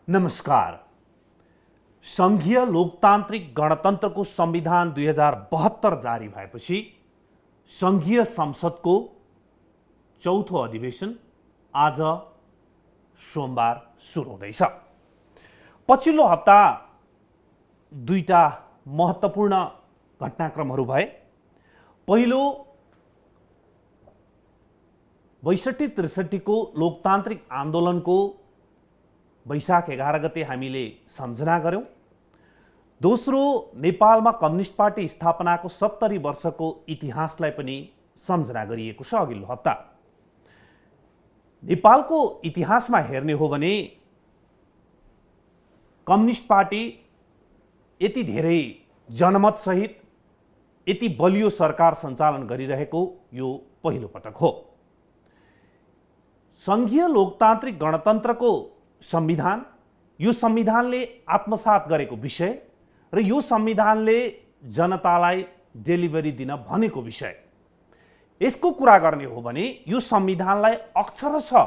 नमस्कार। संघीय लोकतान्त्रिक गणतन्त्रको संविधान 2072 जारी भएपछि संघीय संसदको चौथो अधिवेशन आज सोमबार सुरु हुँदैछ। पछिल्लो हप्ता दुईटा महत्त्वपूर्ण घटनाक्रमहरू भए। पहिलो 62-63 को लोकतान्त्रिक आन्दोलनको वैशाख 11 गते हामीले सम्झना गर्यौं। दोस्रो नेपालमा कम्युनिस्ट पार्टी स्थापनाको 70 वर्षको इतिहासलाई पनि सम्झना गरिएको छ अघिल्लो हप्ता। नेपालको इतिहासमा हेर्ने हो भने कम्युनिस्ट पार्टी यति धेरै जनमत सहित यति बलियो सरकार सञ्चालन गरिरहेको यो पहिलो पटक हो। संघीय लोकतान्त्रिक गणतन्त्रको संविधान, यो संविधानले आत्मसात गरेको विषय र यो संविधानले जनतालाई डेलिभरी दिन भनेको विषय, यसको कुरा गर्ने हो भने यो संविधानलाई अक्षरशः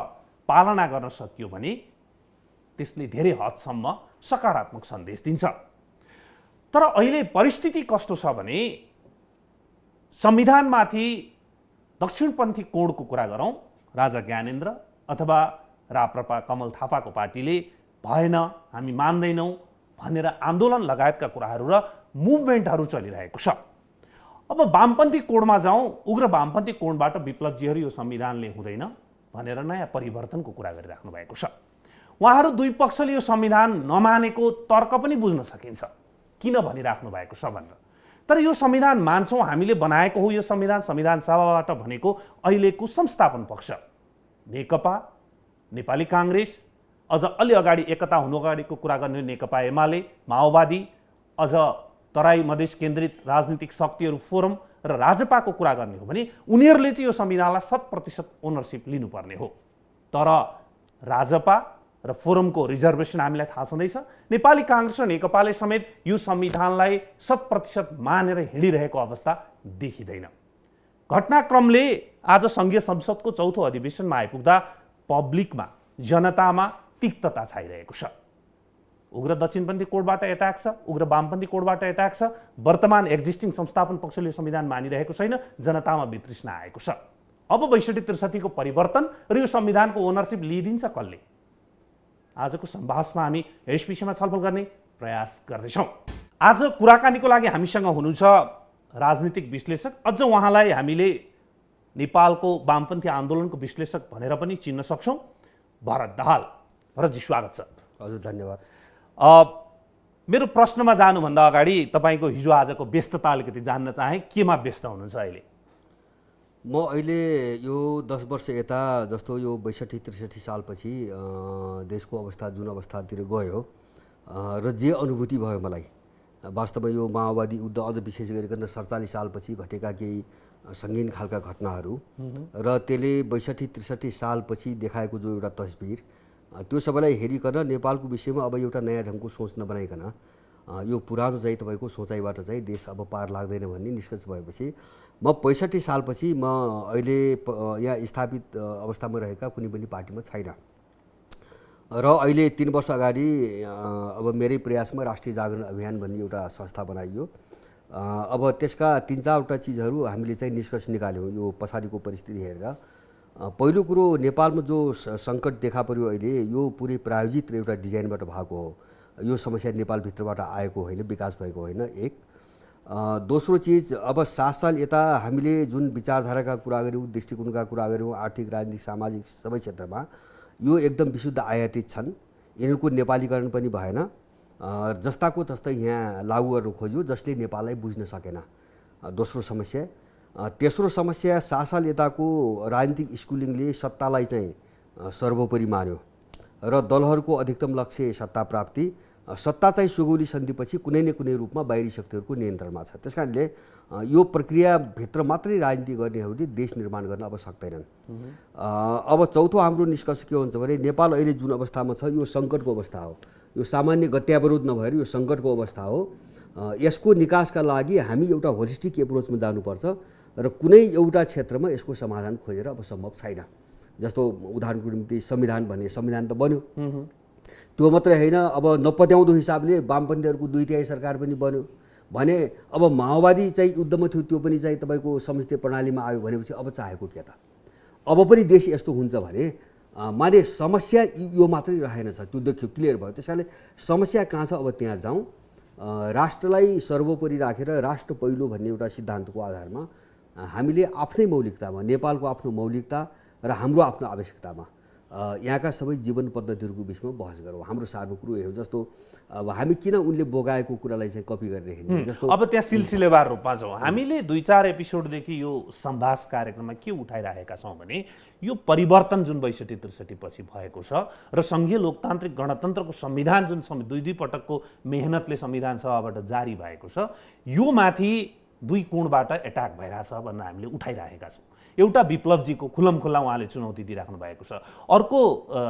पालना गर्न सकियो भने त्यसले धेरै हदसम्म सकारात्मक सन्देश दिन्छ। तर अहिले परिस्थिति कस्तो छ भने संविधानमाथि दक्षिणपन्थी कोणको कुरा गरौँ, राजा ज्ञानेन्द्र अथवा राप्रपा कमल थापाको पार्टीले भएन, हामी मान्दैनौँ भनेर आन्दोलन लगायतका कुराहरू र मुभमेन्टहरू चलिरहेको छ। अब वामपन्थी कोणमा जाउँ, उग्र वामपन्थी कोणबाट विप्लवजीहरू यो संविधानले हुँदैन भनेर नयाँ परिवर्तनको कुरा गरिराख्नु भएको छ। उहाँहरू दुई पक्षले यो संविधान नमानेको तर्क पनि बुझ्न सकिन्छ, किन भनिराख्नु भएको छ भनेर। तर यो संविधान मान्छौँ, हामीले बनाएको हो यो संविधान, संविधान सभाबाट भनेको अहिलेको संस्थापन पक्ष नेकपा, नेपाली काङ्ग्रेस, अझ अलि अगाडि एकता हुनु अगाडिको कुरा गर्ने नेकपा एमाले, माओवादी, अझ तराई मधेस केन्द्रित राजनीतिक शक्तिहरू फोरम र राजपाको कुरा गर्ने हो भने उनीहरूले चाहिँ यो संविधानलाई 100% ओनरसिप लिनुपर्ने हो। तर राजपा र फोरमको रिजर्भेसन हामीलाई थाहा छँदैछ। नेपाली काङ्ग्रेस र नेकपाले समेत यो संविधानलाई 100% मानेर हिँडिरहेको अवस्था देखिँदैन। घटनाक्रमले आज संघीय संसदको चौथो अधिवेशनमा आइपुग्दा पब्लिकमा, जनतामा तिक्तता छाइरहेको छ। उग्र दक्षिणपन्थी कोणबाट एट्याक छ, उग्र वामपन्थी कोणबाट एट्याक छ। वर्तमान एक्जिस्टिङ संस्थापन पक्षले संविधान मानिरहेको छैन, जनतामा वितृष्णा आएको छ। अब 62-63 को परिवर्तन र यो संविधानको ओनरसिप लिइदिन्छ कसले? आजको संवादमा हामी यस विषयमा छलफल गर्ने प्रयास गर्दैछौँ। आज कुराकानीको लागि हामीसँग हुनुहुन्छ राजनीतिक विश्लेषक, अझ उहाँलाई हामीले नेपालको वामपन्थी आन्दोलनको विश्लेषक भनेर पनि चिन्न सक्छौँ, भरत दाहाल। भरतजी स्वागत छ। हजुर धन्यवाद। मेरो प्रश्नमा जानुभन्दा अगाडि तपाईँको हिजो आजको व्यस्तता अलिकति जान्न चाहेँ, केमा व्यस्त हुनुहुन्छ अहिले? म अहिले यो 10 वर्ष यता जस्तो यो 62-63 सालपछि देशको अवस्था जुन अवस्थातिर गयो र जे अनुभूति भयो मलाई, वास्तवमा यो माओवादी युद्ध अझ विशेष गरिकन 47 सालपछि घटेका केही सङ्गीन खालका घटनाहरू र त्यसले 62-63 सालपछि देखाएको जो एउटा तस्बिर, त्यो सबैलाई हेरिकन नेपालको विषयमा अब एउटा नयाँ ढङ्गको सोच नबनाइकन यो पुरानो चाहिँ तपाईँको सोचाइबाट चाहिँ देश अब पार लाग्दैन भन्ने निष्कर्ष भएपछि म 65 सालपछि म अहिले यहाँ स्थापित अवस्थामा रहेका कुनै पनि पार्टीमा छैन र अहिले 3 वर्ष अगाडि अब मेरै प्रयासमा राष्ट्रिय जागरण अभियान भन्ने एउटा संस्था बनाइयो। अब त्यसका 3-4वटा चिजहरू हामीले चाहिँ निष्कर्ष निकाल्यौँ यो पछाडिको परिस्थिति हेरेर। पहिलो कुरो, नेपालमा जो सङ्कट देखा पर्यो अहिले, यो पुरै प्रायोजित एउटा डिजाइनबाट भएको हो। यो समस्या नेपालभित्रबाट आएको होइन, विकास भएको होइन, एक। दोस्रो चिज, अब 7 साल यता हामीले जुन विचारधाराका कुरा गऱ्यौँ, दृष्टिकोणका कुरा गऱ्यौँ, आर्थिक, राजनीतिक, सामाजिक सबै क्षेत्रमा यो एकदम विशुद्ध आयातित छन्। यिनीहरूको नेपालीकरण पनि भएन, जस्ताको तस्तै यहाँ लागू गर्न खोज्यो, जसले नेपाललाई बुझ्न सकेन। दोस्रो समस्या। तेस्रो समस्या, 7 साल यताको राजनीतिक स्कुलिङले सत्तालाई चाहिँ सर्वोपरि मान्यो र दलहरूको अधिकतम लक्ष्य सत्ता प्राप्ति। सत्ता चाहिँ सुगौली सन्धिपछि कुनै न कुनै रूपमा बाहिरी शक्तिहरूको नियन्त्रणमा छ। त्यस कारणले यो प्रक्रियाभित्र मात्रै राजनीति गर्नेहरूले देश निर्माण गर्न अब सक्दैनन्। अब चौथो हाम्रो निष्कर्ष के हुन्छ भने नेपाल अहिले जुन अवस्थामा छ यो सङ्कटको अवस्था हो। यो सामान्य गत्यावरोध नभएर यो सङ्कटको अवस्था हो। यसको निकासका लागि हामी एउटा होलिस्टिक एप्रोचमा जानुपर्छ र कुनै एउटा क्षेत्रमा यसको समाधान खोजेर अब सम्भव छैन। जस्तो उदाहरणको निम्ति संविधान भन्ने संविधान त बन्यो, त्यो मात्रै होइन, अब नपत्याउँदो हिसाबले वामपन्थीहरूको 2/3 सरकार पनि बन्यो भने अब माओवादी चाहिँ युद्धमा थियो, त्यो पनि चाहिँ तपाईँको संसदीय प्रणालीमा आयो भनेपछि अब चाहेको के त? अब पनि देश यस्तो हुन्छ भने माने समस्या यो मात्रै रहेनछ, त्यो देखियो, क्लियर भयो। त्यस कारणले समस्या कहाँ छ अब त्यहाँ जाउँ। राष्ट्रलाई सर्वोपरि राखेर राष्ट्र पहिलो भन्ने एउटा सिद्धान्तको आधारमा हामीले आफ्नै मौलिकतामा, नेपालको आफ्नो मौलिकता र हाम्रो आफ्नो आवश्यकतामा यहाँका सबै जीवन पद्धतिहरूको बिचमा बहस गरौँ। हाम्रो सार्वो कुरो हो, जस्तो अब हामी किन उनले बोगाएको कुरालाई चाहिँ कपी गरेर हिँड्ने, जस्तो अब त्यहाँ सिलसिलेवार रूपमा जाउँ। हामीले 2-4 एपिसोडदेखि यो संवास कार्यक्रममा के उठाइरहेका छौँ भने यो परिवर्तन जुन 62-63 पछि भएको छ र सङ्घीय लोकतान्त्रिक गणतन्त्रको संविधान जुन 2 पटकको मेहनतले संविधान सभाबाट जारी भएको छ, यो माथि दुई कोणबाट एट्याक भइरहेछ भनेर हामीले उठाइरहेका छौँ। एउटा विप्लवजीको खुलमखुल्ला उहाँले चुनौती दिइराख्नु भएको छ, अर्को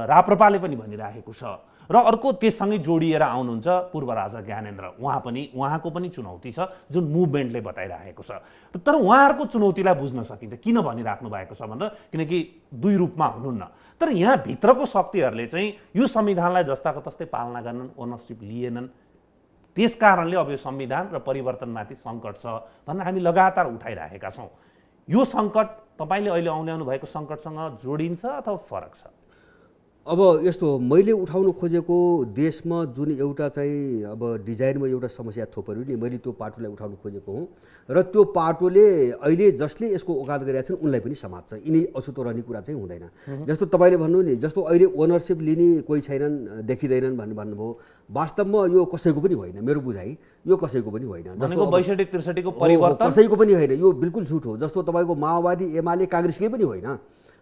राप्रपाले पनि भनिरहेको छ, र अर्को त्यससँगै जोडिएर आउनुहुन्छ पूर्व राजा ज्ञानेन्द्र, उहाँको पनि चुनौती छ जुन मुभमेन्टले बताइरहेको छ। तर उहाँहरूको चुनौतीलाई बुझ्न सकिन्छ किन भनिराख्नु भएको छ भनेर, किनकि दुई रूपमा हुनुहुन्न। तर यहाँ भित्रको शक्तिहरूले चाहिँ यो संविधानलाई जस्ताको तस्तै पालना गर्नन्, ओनरसिप लिएनन्। त्यस कारणले अब यो संविधान र परिवर्तनमाथि सङ्कट छ भनेर हामी लगातार उठाइरहेका छौँ। यो सङ्कट तपाईँले अहिले आउनु भएको सङ्कटसँग जोडिन्छ अथवा फरक छ? अब यस्तो मैले उठाउन खोजेको देशमा जुन एउटा चाहिँ अब डिजाइनमा एउटा समस्या थोपऱ्यो नि, मैले त्यो पाटोलाई उठाउन खोजेको हुँ र त्यो पाटोले अहिले जसले यसको औकात गरेका छन् उनलाई पनि समात्छ। यिनी अछुतो रहने कुरा चाहिँ हुँदैन। जस्तो तपाईँले भन्नु नि, जस्तो अहिले ओनरसिप लिने कोही छैनन्, देखिँदैनन् भन्नुभयो, वास्तवमा यो कसैको पनि होइन, मेरो बुझाइ यो कसैको पनि होइन। जस्तो 62-63 को परिवर्तन कसैको पनि होइन, यो बिल्कुल झुट हो। जस्तो तपाईँको माओवादी, एमाले, काङ्ग्रेसकै पनि होइन।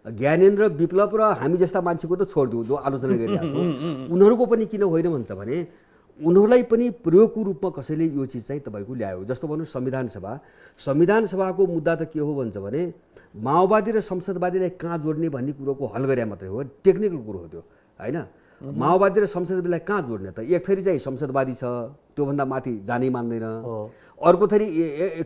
ज्ञानेन्द्र, विप्लव र हामी जस्ता मान्छेको त छोडिदिउँ, जो आलोचना गरिरहेको छौँ, उनीहरूको पनि किन होइन भन्छ भने उनीहरूलाई पनि प्रयोगको रूपमा कसैले यो चिज चाहिँ तपाईँको ल्यायो। जस्तो भन्नु संविधान सभाको मुद्दा त के हो भन्छ भने माओवादी र संसदवादीलाई कहाँ जोड्ने भन्ने कुरोको हल गरे मात्रै हो, टेक्निकल कुरो हो त्यो, होइन? माओवादी र संसदवादीलाई कहाँ जोड्ने त? एक थरी चाहिँ संसदवादी छ, त्योभन्दा माथि जानै मान्दैन। अर्को थरी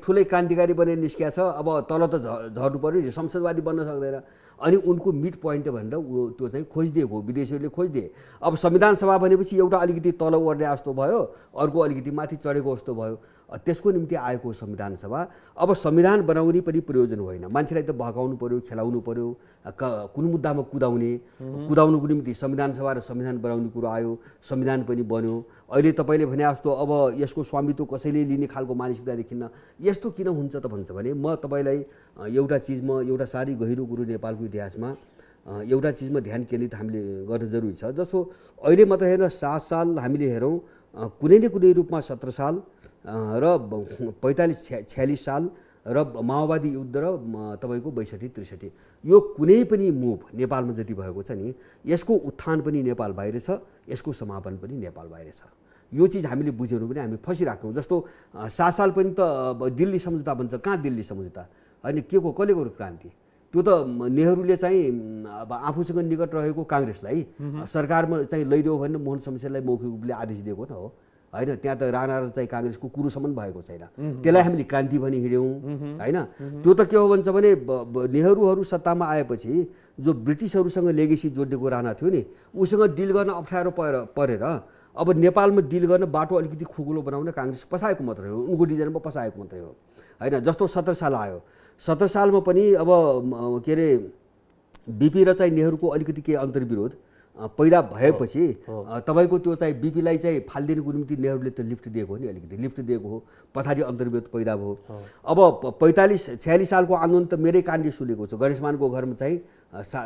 ठुलै क्रान्तिकारी बनेर निस्किया छ, अब तल त झर्नु पऱ्यो नि, संसदवादी बन्न सक्दैन। अनि उनको मिड पोइन्ट भनेर त्यो चाहिँ खोजिदिएको, विदेशीहरूले खोजिदिए। अब संविधान सभा भनेपछि एउटा अलिकति तल ओर्ने जस्तो भयो, अर्को अलिकति माथि चढेको जस्तो भयो। त्यसको निम्ति आएको संविधान सभा। अब संविधान बनाउने पनि प्रयोजन होइन, मान्छेलाई त भगाउनु पर्यो, खेलाउनु पर्यो, कुन मुद्दामा कुदाउनुको निम्ति संविधान सभा र संविधान बनाउने कुरो आयो, संविधान पनि बन्यो। अहिले तपाईँले भने जस्तो अब यसको स्वामित्व कसैले लिने खालको मानसिकता देखिन्न। यस्तो किन हुन्छ त भन्छ भने म तपाईँलाई एउटा चिजमा, एउटा साह्रै गहिरो कुरो नेपालको इतिहासमा एउटा चिजमा ध्यान केन्द्रित हामीले गर्न जरुरी छ। जस्तो अहिले मात्र हेर्न 7 साल हामीले हेरौँ, कुनै न कुनै रूपमा 17 साल र 45-46 साल र माओवादी युद्ध र तपाईँको 62-63 यो कुनै पनि मुभ नेपालमा जति भएको छ नि, यसको उत्थान पनि नेपाल बाहिर छ, यसको समापन पनि नेपाल बाहिर छ। यो चिज हामीले बुझ्यौँ भने हामी फसिराख्छौँ। जस्तो 7 साल पनि त दिल्ली सम्झौता भन्छ, कहाँ दिल्ली सम्झौता? अनि के को कसले गर्यो क्रान्ति? त्यो त नेहरूले चाहिँ अब आफूसँग निकट रहेको काङ्ग्रेसलाई सरकारमा चाहिँ लैदेऊ भनेर मोहन शमशेरलाई मौखिक रूपले आदेश दिएको न हो, होइन? त्यहाँ त राणा र चाहिँ काङ्ग्रेसको कुरोसम्म भएको छैन, त्यसलाई हामीले क्रान्ति भनी हिँड्यौँ, होइन? त्यो त के हो भन्छ भने नेहरूले सत्तामा आएपछि जो ब्रिटिसहरूसँग लेगेसी जोडिएको राणा थियो नि, उसँग डिल गर्न अप्ठ्यारो परेर अब नेपालमा डिल गर्न बाटो अलिकति खुकुलो बनाउन काङ्ग्रेस पसाएको मात्रै हो, उनको डिजाइनमा पसाएको मात्रै हो, होइन? जस्तो 17 साल आयो, 17 सालमा पनि अब के अरे बिपी र चाहिँ नेहरूको अलिकति के अन्तर्विरोध पैदा भएपछि तपाईँको त्यो चाहिँ बिपीलाई चाहिँ फालिदिनुको निम्ति नेहरूले त लिफ्ट दिएको हो नि, अलिकति लिफ्ट दिएको हो, पछाडि अन्तर्विरोध पैदा भयो। अब 45-46 सालको आन्दोलन त मेरै कानले सुनेको छु। गणेशमानको घरमा चाहिँ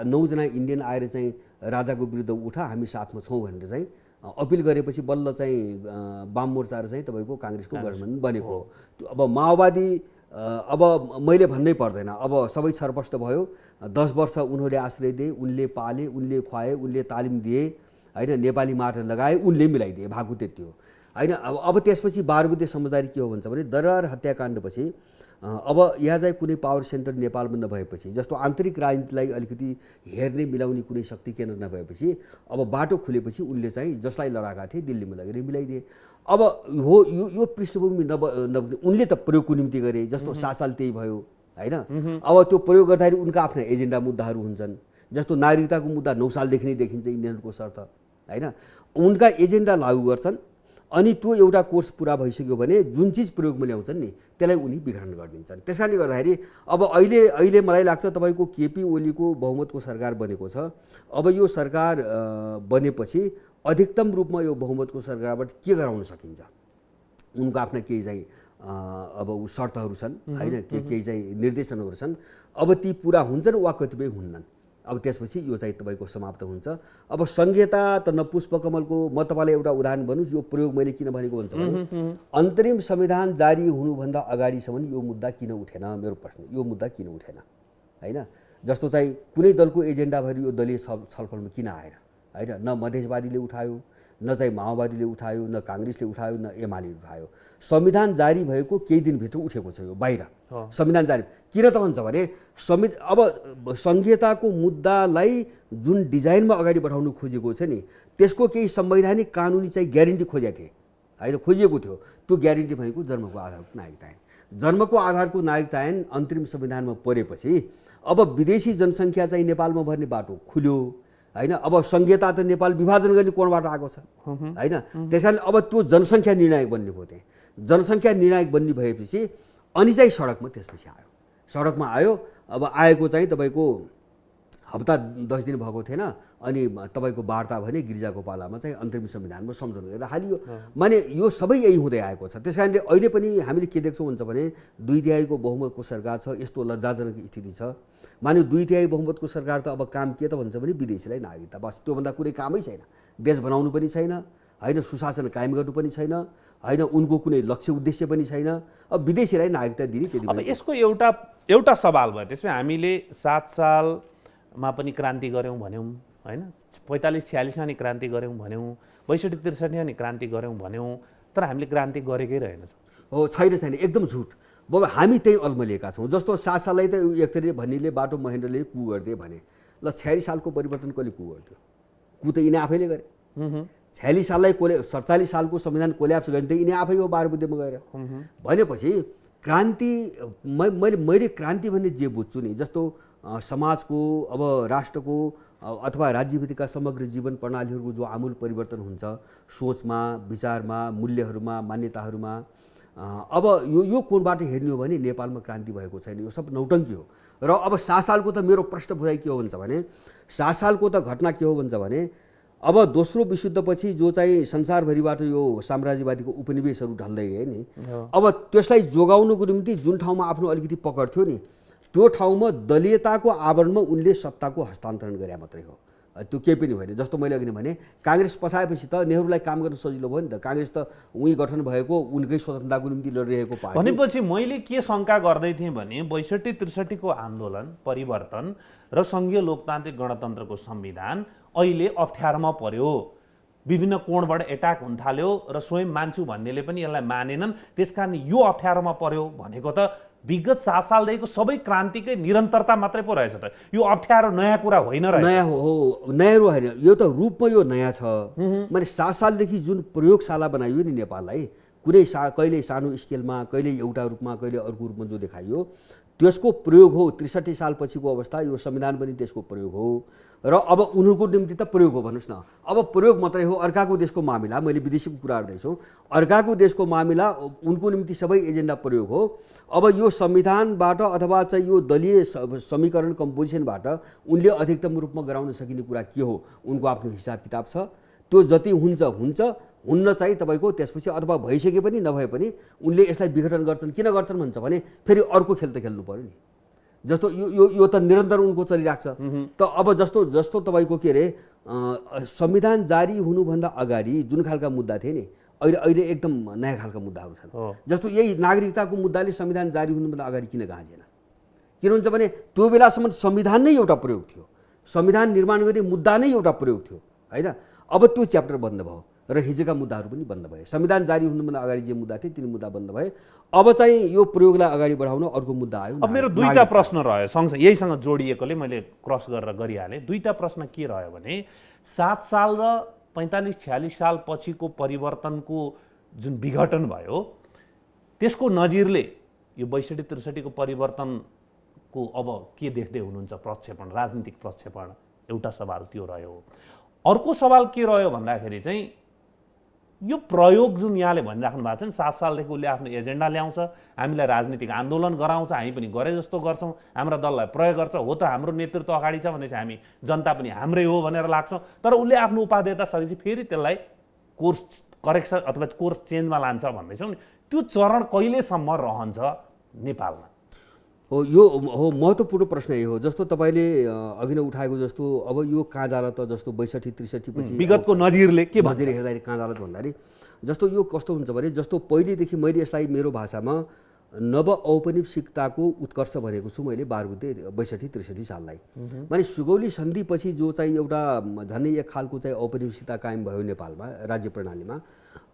9 जना इन्डियन आएर चाहिँ राजाको विरुद्ध उठा, हामी साथमा छौँ भनेर चाहिँ अपिल गरेपछि बल्ल चाहिँ वाम मोर्चा र चाहिँ तपाईँको काङ्ग्रेसको गठबन्धन बनेको हो। अब माओवादी अब मैले भन्नै पर्दैन, अब सबै छरपष्ट भयो। 10 वर्ष उनीहरूले आश्रय दिए, उनले पाले, उनले खुवाए, उनले तालिम दिए, होइन? नेपाली माटो लगाए, उनले मिलाइदिए, भएको त्यति हो, होइन? अब त्यसपछि 12 बुद्धे समझदारी के हो भन्छ भने दरबार हत्याकाण्डपछि अब यहाँ चाहिँ कुनै पावर सेन्टर नेपालमा नभएपछि, जस्तो आन्तरिक राजनीतिलाई अलिकति हेर्ने मिलाउने कुनै शक्ति केन्द्र नभएपछि अब बाटो खुलेपछि उनले चाहिँ जसलाई लडाएका थिए दिल्लीमा लगेर मिलाइदिए। अब हो यो पृष्ठभूमि उनले त प्रयोगको निम्ति गरे, जस्तो 7 साल त्यही भयो, होइन? अब त्यो प्रयोग गर्दाखेरि उनका आफ्ना एजेन्डा मुद्दाहरू हुन्छन्। जस्तो नागरिकताको मुद्दा 9 सालदेखि नै देखिन्छ इन्डियनहरूको शर्त, होइन। उनका एजेन्डा लागू गर्छन् अनि त्यो एउटा कोर्स पुरा भइसक्यो भने जुन चिज प्रयोगमा ल्याउँछन् नि त्यसलाई उनी विघटन गरिदिन्छन्। त्यस कारणले गर्दाखेरि अब अहिले मलाई लाग्छ तपाईँको केपी ओलीको बहुमतको सरकार बनेको छ। अब यो सरकार बनेपछि अधिकतम रूपमा यो बहुमतको सरकारबाट के गराउन सकिन्छ, उनको आफ्ना केही चाहिँ अब शर्तहरू छन् होइन, केही चाहिँ निर्देशनहरू छन्। अब ती पुरा हुन्छन् वा कतिपय हुन्नन्। अब त्यसपछि यो चाहिँ तपाईँको समाप्त हुन्छ। अब संहिता त न पुष्पकमलको, म तपाईँलाई एउटा उदाहरण भन्नुहोस्, यो प्रयोग मैले किन भनेको भन्छ भने अन्तरिम संविधान जारी हुनुभन्दा अगाडिसम्म यो मुद्दा किन उठेन, मेरो प्रश्न यो मुद्दा किन उठेन होइन। जस्तो चाहिँ कुनै दलको एजेन्डा भएर यो दलीय छलफलमा किन आएन होइन। न मधेसवादीले उठायो, न चाहिँ माओवादीले उठायो, न काङ्ग्रेसले उठायो, न एमाले उठायो। संविधान जारी भएको केही दिनभित्र उठेको छ यो बाहिर संविधान जारी। किन त भन्छ भने अब संहिताको मुद्दालाई जुन डिजाइनमा अगाडि बढाउनु खोजेको छ नि त्यसको केही संवैधानिक कानुनी चाहिँ ग्यारेन्टी खोजेको थिए होइन, खोजिएको थियो। त्यो ग्यारेन्टी भनेको जन्मको आधारको नागरिकता ऐन। जन्मको आधारको नागरिकता ऐन अन्तरिम संविधानमा परेपछि अब विदेशी जनसङ्ख्या चाहिँ नेपालमा भर्ने बाटो खुल्यो होइन। अब संहिता त नेपाल विभाजन गर्ने कोणबाट आएको छ होइन। त्यस कारण अब त्यो जनसङ्ख्या निर्णायक बन्ने भयो। त्यहाँ जनसङ्ख्या निर्णायक बन्ने भएपछि अनि चाहिँ सडकमा त्यसपछि आयो, सडकमा आयो। अब आएको चाहिँ तपाईँको हप्ता 10 दिन भएको थिएन अनि तपाईँको वार्ता भने गिरिजाको पालामा चाहिँ अन्तरिम संविधानमा सम्झौता गरेर हालियो। माने यो सबै यही हुँदै आएको छ। त्यस कारणले अहिले पनि हामीले के देख्छौँ हुन्छ भने 2/3 बहुमतको सरकार छ। यस्तो लज्जाजनक स्थिति छ। माने 2/3 बहुमतको सरकार त अब काम के त भन्छ भने विदेशीलाई नागरिकता, बस त्योभन्दा कुनै कामै छैन। देश बनाउनु पनि छैन होइन, सुशासन कायम गर्नु पनि छैन होइन, उनको कुनै लक्ष्य उद्देश्य पनि छैन। अब विदेशीलाई नागरिकता दिने त्यति। अब यसको एउटा सवाल भयो। त्यसमा हामीले 7 सालमा पनि क्रान्ति गऱ्यौँ भन्यौँ होइन, 45-46मा नि क्रान्ति गऱ्यौँ भन्यौँ, 62-63मा नि क्रान्ति गऱ्यौँ भन्यौँ, तर हामीले क्रान्ति गरेकै रहेनछौँ। हो, छैन, एकदम झुट। बाबा हामी त्यही अल्मलिएका छौँ। जस्तो 7 साललाई त एकतरी भन्नेले बाटो महेन्द्रले कु गरिदिए भने, ल 46 सालको परिवर्तन कसले कु गरिदियो? कु त यिनी आफैले गरे। 46 साललाई 47 सालको संविधान कोल्याप्स गर्ने त यिनी आफै हो 12 बुद्धेमा गएर। भनेपछि क्रान्ति मैले क्रान्ति भन्ने जे बुझ्छु नि, जस्तो समाजको अब राष्ट्रको अथवा राज्यभित्रका समग्र जीवन प्रणालीहरूको जो आमूल परिवर्तन हुन्छ, सोचमा, विचारमा, मूल्यहरूमा, मान्यताहरूमा, अब यो कोणबाट हेर्ने हो भने नेपालमा क्रान्ति भएको छैन। यो सब नौटङ्की हो। र अब 7 सालको त मेरो प्रश्न बुझाइ के हो भन्छ भने 7 सालको त घटना के हो भन्छ भने अब दोस्रो विश्वयुद्धपछि जो चाहिँ संसारभरिबाट यो साम्राज्यवादीको उपनिवेशहरू ढल्दै गए नि, अब त्यसलाई जोगाउनुको निम्ति जुन ठाउँमा आफ्नो अलिकति पकड थियो नि त्यो ठाउँमा दलीयताको आवरणमा उनले सत्ताको हस्तान्तरण गरे मात्रै हो। त्यो केही पनि होइन। जस्तो मैले अघि भने काङ्ग्रेस पछाएपछि त नेहरूलाई काम गर्न सजिलो भयो नि त। काङ्ग्रेस त उही गठन भएको उनकै स्वतन्त्रताको निम्ति लडिरहेको पार्टी। भनेपछि मैले के शङ्का गर्दै थिएँ भने 62-63 को आन्दोलन, परिवर्तन र सङ्घीय लोकतान्त्रिक गणतन्त्रको संविधान अहिले अप्ठ्यारोमा पर्यो। विभिन्न कोणबाट एट्याक हुन थाल्यो र स्वयं मान्छु भन्नेले पनि यसलाई मानेनन्। त्यसकारण यो अप्ठ्यारोमा पर्यो भनेको त विगत 7 सालदेखिको सबै क्रान्तिकै निरन्तरता मात्रै पो रहेछ त। यो अप्ठ्यारो नयाँ कुरा होइन रहेछ। नयाँ हो, नयाँ होइन। यो त रूपमा यो नयाँ छ। मैले 7 सालदेखि जुन प्रयोगशाला बनाइयो नि नेपाललाई, कहिले सानो स्केलमा, कहिले एउटा रूपमा, कहिले अर्को रूपमा जो देखाइयो त्यसको प्रयोग हो। 63 सालपछिको अवस्था, यो संविधान पनि त्यसको प्रयोग हो। र अब उनीहरूको निम्ति त प्रयोग हो भन्नुहोस् न। अब प्रयोग मात्रै हो। अर्काको देशको मामिला, मैले विदेशीको कुरा गर्दैछु, अर्काको देशको मामिला उनको निम्ति सबै एजेन्डा प्रयोग हो। अब यो संविधानबाट अथवा चाहिँ यो दलीय समीकरण कम्पोजिसनबाट उनले अधिकतम रूपमा गराउन सकिने कुरा के हो, उनको आफ्नो हिसाब किताब छ। त्यो जति हुन्छ हुन्न चाहिँ तपाईँको त्यसपछि अथवा भइसके पनि नभए पनि उनले यसलाई विघटन गर्छन्। किन गर्छन् भन्छ भने फेरि अर्को खेल त खेल्नु पर्यो नि। जस्तो यो त निरन्तर उनको चलिरहेको छ। त अब जस्तो तपाईँको के अरे संविधान जारी हुनुभन्दा अगाडि जुन खालका मुद्दा थिए नि, अहिले एकदम नयाँ खालका मुद्दाहरू छन्। जस्तो यही नागरिकताको मुद्दाले संविधान जारी हुनुभन्दा अगाडि किन गाँजेन? किन हुन्छ भने त्यो बेलासम्म संविधान नै एउटा प्रयोग थियो, संविधान निर्माण गर्ने मुद्दा नै एउटा प्रयोग थियो होइन। अब त्यो च्याप्टर बन्द भयो र हिजोका मुद्दाहरू पनि बन्द भए। संविधान जारी हुनुभन्दा अगाडि जे मुद्दा थिए तिनी मुद्दा बन्द भए। अब चाहिँ यो प्रयोगलाई अगाडि बढाउन अर्को मुद्दा आयो। अब मेरो दुईटा प्रश्न रह्यो सँगसँगै, यहीसँग जोडिएकोले मैले क्रस गरेर गरिहालेँ। दुईटा प्रश्न के रह्यो भने 7 साल र 45-46 साल पछिको परिवर्तनको जुन विघटन भयो त्यसको नजिरले यो 62-63 को परिवर्तनको अब के देख्दै हुनुहुन्छ प्रक्षेपण, राजनीतिक प्रक्षेपण? एउटा सवाल त्यो रह्यो। अर्को सवाल के रह्यो भन्दाखेरि चाहिँ यो प्रयोग जुन यहाँले भनिराख्नु भएको छ नि 7 सालदेखि उसले आफ्नो एजेन्डा ल्याउँछ, हामीलाई राजनीतिक आन्दोलन गराउँछ, हामी पनि गरे जस्तो गर्छौँ, हाम्रा दललाई प्रयोग गर्छ, हो त हाम्रो नेतृत्व अगाडि छ भनेपछि हामी जनता पनि हाम्रै हो भनेर लाग्छौँ। तर उसले आफ्नो उपाध्येता सकेपछि फेरि त्यसलाई कोर्स करेक्सन अथवा कोर्स चेन्जमा लान्छ भन्दैछौँ नि, त्यो चरण कहिलेसम्म रहन्छ नेपालमा? हो, यो हो महत्त्वपूर्ण प्रश्न यही हो। जस्तो तपाईँले अघि नै उठाएको जस्तो अब यो कहाँ जाला त, जस्तो 62-63 पछि विगतको नजिरले के भन्छ? नजिर हेर्दाखेरि कहाँ जाला त भन्दाखेरि जस्तो यो कस्तो हुन्छ भने, जस्तो पहिलेदेखि मैले यसलाई मेरो भाषामा नव औपनिवेशिकताको उत्कर्ष भनेको छु मैले 12 बुद्धे 62-63 साललाई। माने सुगौली सन्धिपछि जो चाहिँ एउटा झन्डै एक खालको चाहिँ औपनिवेशिकता कायम भयो नेपालमा राज्य प्रणालीमा,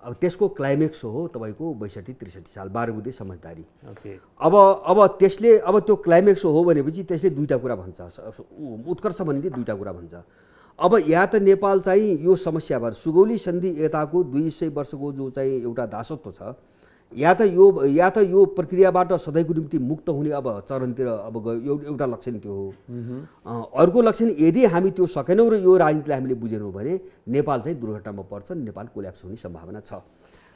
अब त्यसको क्लाइमेक्स हो तपाईँको 62-63 साल 12 बुद्धे समझदारी। अब त्यसले अब त्यो क्लाइमेक्स हो भनेपछि त्यसले दुईवटा कुरा भन्छ, उत्कर्ष भन्ने दुईवटा कुरा भन्छ। अब या त नेपाल चाहिँ यो समस्याबाट सुगौली सन्धि यताको 200 वर्षको जो चाहिँ एउटा दासत्व छ, या त यो प्रक्रियाबाट सधैँको निम्ति मुक्त हुने अब चरणतिर अब गयो। एउटा लक्षण त्यो हो। अर्को लक्षण, यदि हामी त्यो सकेनौँ र यो राजनीतिलाई हामीले बुझेनौँ भने नेपाल चाहिँ दुर्घटनामा पर्छ, नेपाल कोल्याप्स हुने सम्भावना छ।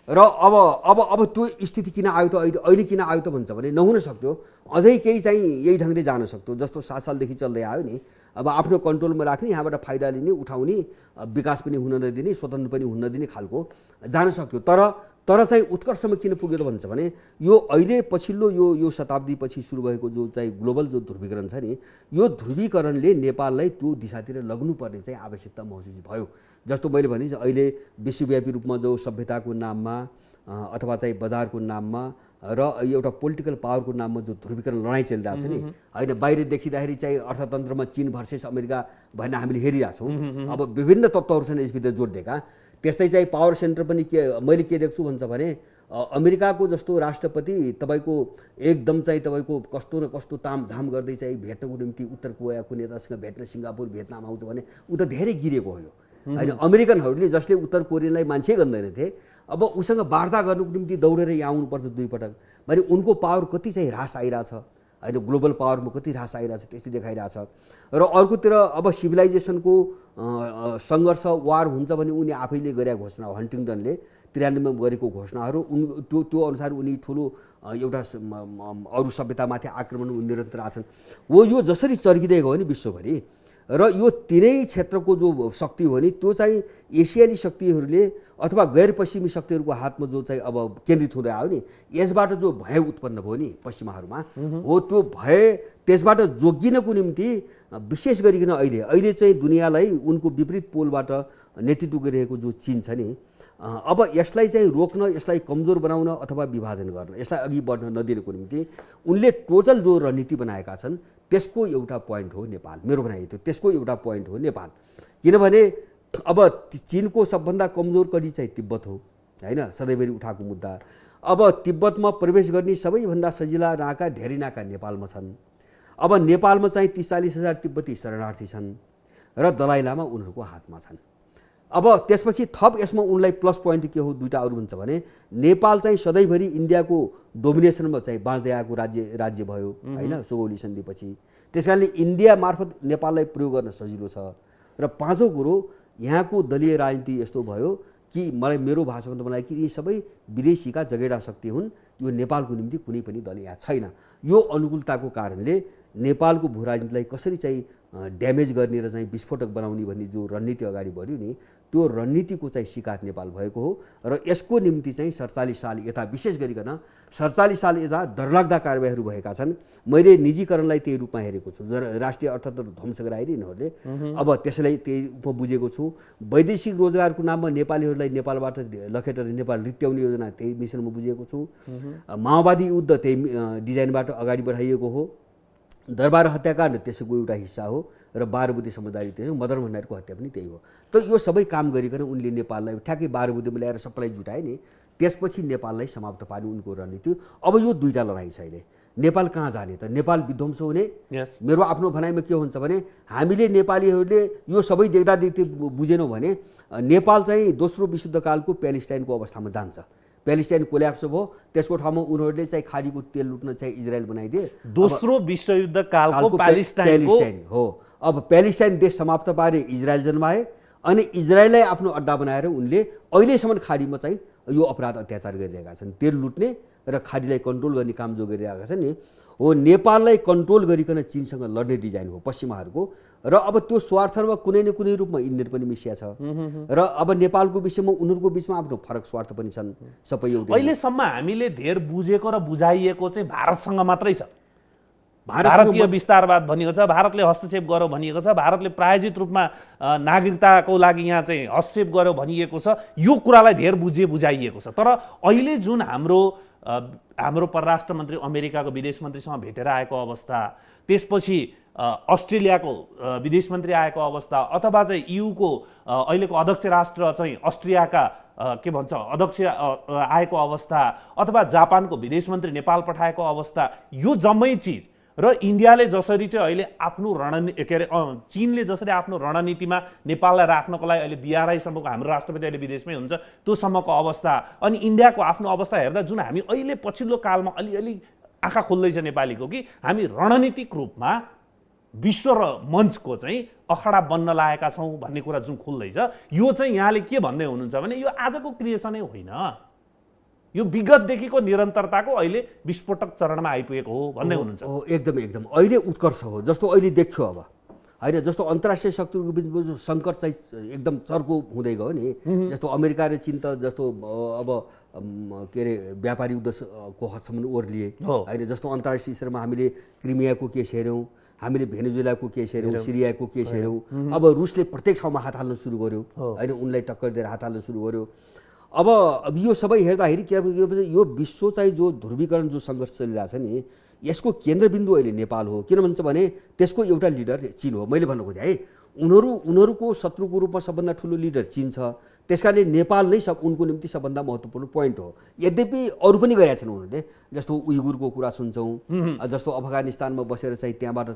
र अब त्यो स्थिति किन आयो त, अहिले किन आयो त भन्छ भने नहुन सक्थ्यो, अझै केही चाहिँ यही ढङ्गले जान सक्थ्यो। जस्तो 7 सालदेखि चल्दै आयो नि, अब आफ्नो कन्ट्रोलमा राख्ने, यहाँबाट फाइदा लिने, उठाउने, विकास पनि हुन नदिने, स्वतन्त्र पनि हुन नदिने खालको जान सक्थ्यो। तर चाहिँ उत्कर्षमा किन पुग्यो त भन्छ भने यो अहिले पछिल्लो यो शताब्दीपछि सुरु भएको जो चाहिँ ग्लोबल जो ध्रुवीकरण छ नि, यो ध्रुवीकरणले नेपाललाई त्यो दिशातिर लग्नुपर्ने चाहिँ आवश्यकता महसुस भयो। जस्तो मैले भने अहिले विश्वव्यापी रूपमा जो सभ्यताको नाममा अथवा चाहिँ बजारको नाममा र एउटा पोलिटिकल पावरको नाममा जो ध्रुवीकरण लडाइँ चलिरहेको छ नि, होइन बाहिर देखिँदाखेरि चाहिँ अर्थतन्त्रमा चीन भर्सेस अमेरिका भनेर हामीले हेरिरहेछौँ। अब विभिन्न तत्त्वहरू छन् यसभित्र जोडिएका। त्यस्तै चाहिँ पावर सेन्टर पनि मैले के देख्छु भन्छ भने अमेरिकाको जस्तो राष्ट्रपति तपाईँको एकदम चाहिँ तपाईँको कस्तो न कस्तो तामझाम गर्दै चाहिँ भेट्नको निम्ति उत्तर कोरियाको नेतासँग भेट्न सिङ्गापुर भियतनाम आउँछ भने ऊ त धेरै गिरेको हो। होइन, अमेरिकनहरूले जसले उत्तर कोरियनलाई मान्छे गर्दैनथे, अब उसँग वार्ता गर्नुको निम्ति दौडेर यहाँ आउनुपर्छ 2 पटक। भने उनको पावर कति चाहिँ ह्रास आइरहेछ, होइन, ग्लोबल पावरमा कति ह्रास आइरहेछ त्यस्तो देखाइरहेछ। र अर्कोतिर अब सिभिलाइजेसनको सङ्घर्ष वार हुन्छ भने उनी आफैले गरेका घोषणा, हन्टिङटनले 93 मा गरेको घोषणाहरू त्यो अनुसार उनी ठुलो एउटा अरू सभ्यतामाथि आक्रमण निरन्तर आछन्। यो जसरी चर्किँदै गयो नि विश्वभरि, र यो तिनै क्षेत्रको जो शक्ति हो नि, त्यो चाहिँ एसियाली शक्तिहरूले अथवा गैर पश्चिमी शक्तिहरूको हातमा जो चाहिँ अब केन्द्रित हुँदै आयो नि, यसबाट जो भय उत्पन्न भयो नि पश्चिमाहरूमा, हो त्यो भय त्यसबाट जोगिनको निम्ति विशेष गरिकन अहिले चाहिँ दुनियाँलाई उनको विपरीत पोलबाट नेतृत्व गरिरहेको जो चीन छ नि, अब यसलाई चाहिँ रोक्न, यसलाई कमजोर बनाउन अथवा विभाजन गर्न, यसलाई अघि बढ्न नदिनको निम्ति उनले टोटल जो रणनीति बनाएका छन् त्यसको एउटा पोइन्ट हो नेपाल। मेरो भनाइ त्यो त्यसको एउटा पोइन्ट हो नेपाल। किनभने अब चीनको सबभन्दा कमजोर कडी चाहिँ तिब्बत हो, होइन, सधैँभरि उठाएको मुद्दा। अब तिब्बतमा प्रवेश गर्ने सबैभन्दा सजिला नाका, धेरै नाका नेपालमा छन्। अब नेपालमा चाहिँ 30-40 हजार तिब्बती शरणार्थी छन् र दलाइ लामा उनीहरूको हातमा छन्। अब त्यसपछि थप यसमा उनलाई प्लस पोइन्ट के हो, दुईवटा अरू हुन्छ भने नेपाल चाहिँ सधैँभरि इन्डियाको डोमिनेसनमा चाहिँ बाँच्दै आएको राज्य भयो, होइन, सुगौली सन्धिपछि। त्यस कारणले इन्डिया मार्फत नेपाललाई प्रयोग गर्न सजिलो छ। र पाँचौँ कुरो, यहाँको दलीय राजनीति यस्तो भयो कि मेरो भाषामा त मलाई कि यी सबै विदेशीका जगेडा शक्ति हुन्, यो नेपालको निम्ति कुनै पनि दल यहाँ छैन। यो अनुकूलताको कारणले नेपालको भू राजनीतिलाई कसरी चाहिँ ड्यामेज गर्ने र चाहिँ विस्फोटक बनाउने भन्ने जो रणनीति अगाडि बढ्यो नि, त्यो रणनीतिको चाहिँ शिकार नेपाल भएको हो। र यसको निम्ति चाहिँ 47 साल यता, विशेष गरिकन 47 साल यता डरलाग्दा कारबाहीहरू भएका छन्। मैले निजीकरणलाई त्यही रूपमा हेरेको छु, राष्ट्रिय अर्थतन्त्र ध्वंस गराएर यिनीहरूले अब त्यसलाई त्यही रूपमा बुझेको छु। वैदेशिक रोजगारको नाममा नेपालीहरूलाई नेपालबाट लखेटेर नेपाल रित्याउने योजना त्यही मिसनमा बुझेको छु। माओवादी युद्ध त्यही डिजाइनबाट अगाडि बढाइएको हो। दरबार हत्याकाण्ड त्यसको एउटा हिस्सा हो र 12 बुद्धे समझदारी त्यही हो। मदन भण्डारीको हत्या पनि त्यही हो। त यो सबै काम गरिकन उनले नेपाललाई ठ्याक्कै 12 बुद्धेमा ल्याएर सबैलाई जुटाए नि, त्यसपछि नेपाललाई समाप्त पार्ने उनको रणनीति। अब यो दुईटा लडाइँ छ अहिले। नेपाल कहाँ जाने त? नेपाल विध्वंस हुने? मेरो आफ्नो भनाइमा के हुन्छ भने हामीले नेपालीहरूले यो सबै देख्दा देख्दै बुझेनौँ भने नेपाल चाहिँ दोस्रो विश्वयुद्धकालको प्यालेस्टाइनको अवस्थामा जान्छ। प्यालेस्टाइन कोल्याप्स भयो, त्यसको ठाउँमा उनीहरूले चाहिँ खाडीको तेल लुट्न चाहिँ इजरायल बनाइदिए। दोस्रो विश्वयुद्ध कालको प्यालेस्टाइन हो। अब प्यालेस्टाइन देश समाप्त पारे इजरायल जन्माए अनि इजरायललाई आफ्नो अड्डा बनाएर उनले अहिलेसम्म खाडीमा चाहिँ यो अपराध अत्याचार गरिरहेका छन्। तेल लुट्ने र खाडीलाई कन्ट्रोल गर्ने काम जो गरिरहेका छन् नि, हो नेपाललाई कन्ट्रोल गरिकन चीनसँग लड्ने डिजाइन हो पश्चिमाहरूको। र अब त्यो स्वार्थमा कुनै न कुनै रूपमा इन्डियन पनि मिसिया छ र अब नेपालको विषयमा उनीहरूको बिचमा आफ्नो फरक स्वार्थ पनि छन्। सबै एउटै अहिलेसम्म हामीले धेर बुझेको र बुझाइएको चाहिँ भारतसँग मात्रै छ। भारतसँग भारतीय विस्तारवाद भनिएको छ, भारतले हस्तक्षेप गर्यो भनिएको छ, भारतले प्रायोजित रूपमा नागरिकताको लागि यहाँ चाहिँ हस्तक्षेप गर्यो भनिएको छ। यो कुरालाई धेर बुझाइएको छ। तर अहिले जुन हाम्रो परराष्ट्र मन्त्री अमेरिकाको विदेश मन्त्रीसँग भेटेर आएको अवस्था, त्यसपछि अस्ट्रेलियाको विदेश मन्त्री आएको अवस्था, अथवा चाहिँ युको अहिलेको अध्यक्ष राष्ट्र चाहिँ अस्ट्रियाका के भन्छ अध्यक्ष आएको अवस्था, अथवा जापानको विदेश मन्त्री नेपाल पठाएको अवस्था, यो जम्मै चिज र इन्डियाले जसरी चाहिँ अहिले आफ्नो चीनले जसरी आफ्नो रणनीतिमा नेपाललाई राख्नको लागि अहिले बिआरआईसम्मको हाम्रो राष्ट्रपति अहिले विदेशमै हुन्छ, त्योसम्मको अवस्था, अनि इन्डियाको आफ्नो अवस्था हेर्दा जुन हामी अहिले पछिल्लो कालमा अलिअलि आँखा खोल्दैछ नेपालीको कि हामी रणनीतिक रूपमा विश्व र मञ्चको चाहिँ अखडा बन्न लागेका छौँ भन्ने कुरा जुन खुल्दैछ, यो चाहिँ यहाँले के भन्दै हुनुहुन्छ भने यो आजको क्रिएसनै होइन, यो विगतदेखिको निरन्तरताको अहिले विस्फोटक चरणमा आइपुगेको हो भन्दै हुनुहुन्छ। एकदम अहिले उत्कर्ष हो जस्तो अहिले देख्यो अब होइन। जस्तो अन्तर्राष्ट्रिय शक्तिहरूको बिचमा जो सङ्कट चाहिँ एकदम चर्को हुँदै गयो नि, जस्तो अमेरिका र चीन त जस्तो अब के अरे व्यापारी युद्धको हदसम्म ओर्लिए होइन। जस्तो अन्तर्राष्ट्रिय स्तरमा हामीले क्रिमियाको केस हेऱ्यौँ, हामीले भेनेजुएलाको केस हेऱ्यौँ, सिरियाको केस हेऱ्यौँ। अब रुसले प्रत्येक ठाउँमा हात हाल्न सुरु गर्यो होइन, उनलाई टक्कर दिएर हात हाल्न सुरु गर्यो। अब यो सबै हेर्दाखेरि के यो विश्व चाहिँ जो ध्रुवीकरण जो सङ्घर्ष चलिरहेछ नि, यसको केन्द्रबिन्दु अहिले नेपाल हो। किन भन्छ भने त्यसको एउटा लिडर चीन हो। मैले भन्नु खोजेँ है, उनीहरूको शत्रुको रूपमा सबभन्दा ठुलो लिडर चीन छ। त्यस कारणले नेपाल नै उनको निम्ति सबभन्दा महत्त्वपूर्ण पोइन्ट हो। यद्यपि अरू पनि गरेका छन् उनीहरूले, जस्तो उइगुरको कुरा सुन्छौँ, जस्तो अफगानिस्तानमा बसेर चाहिँ त्यहाँबाट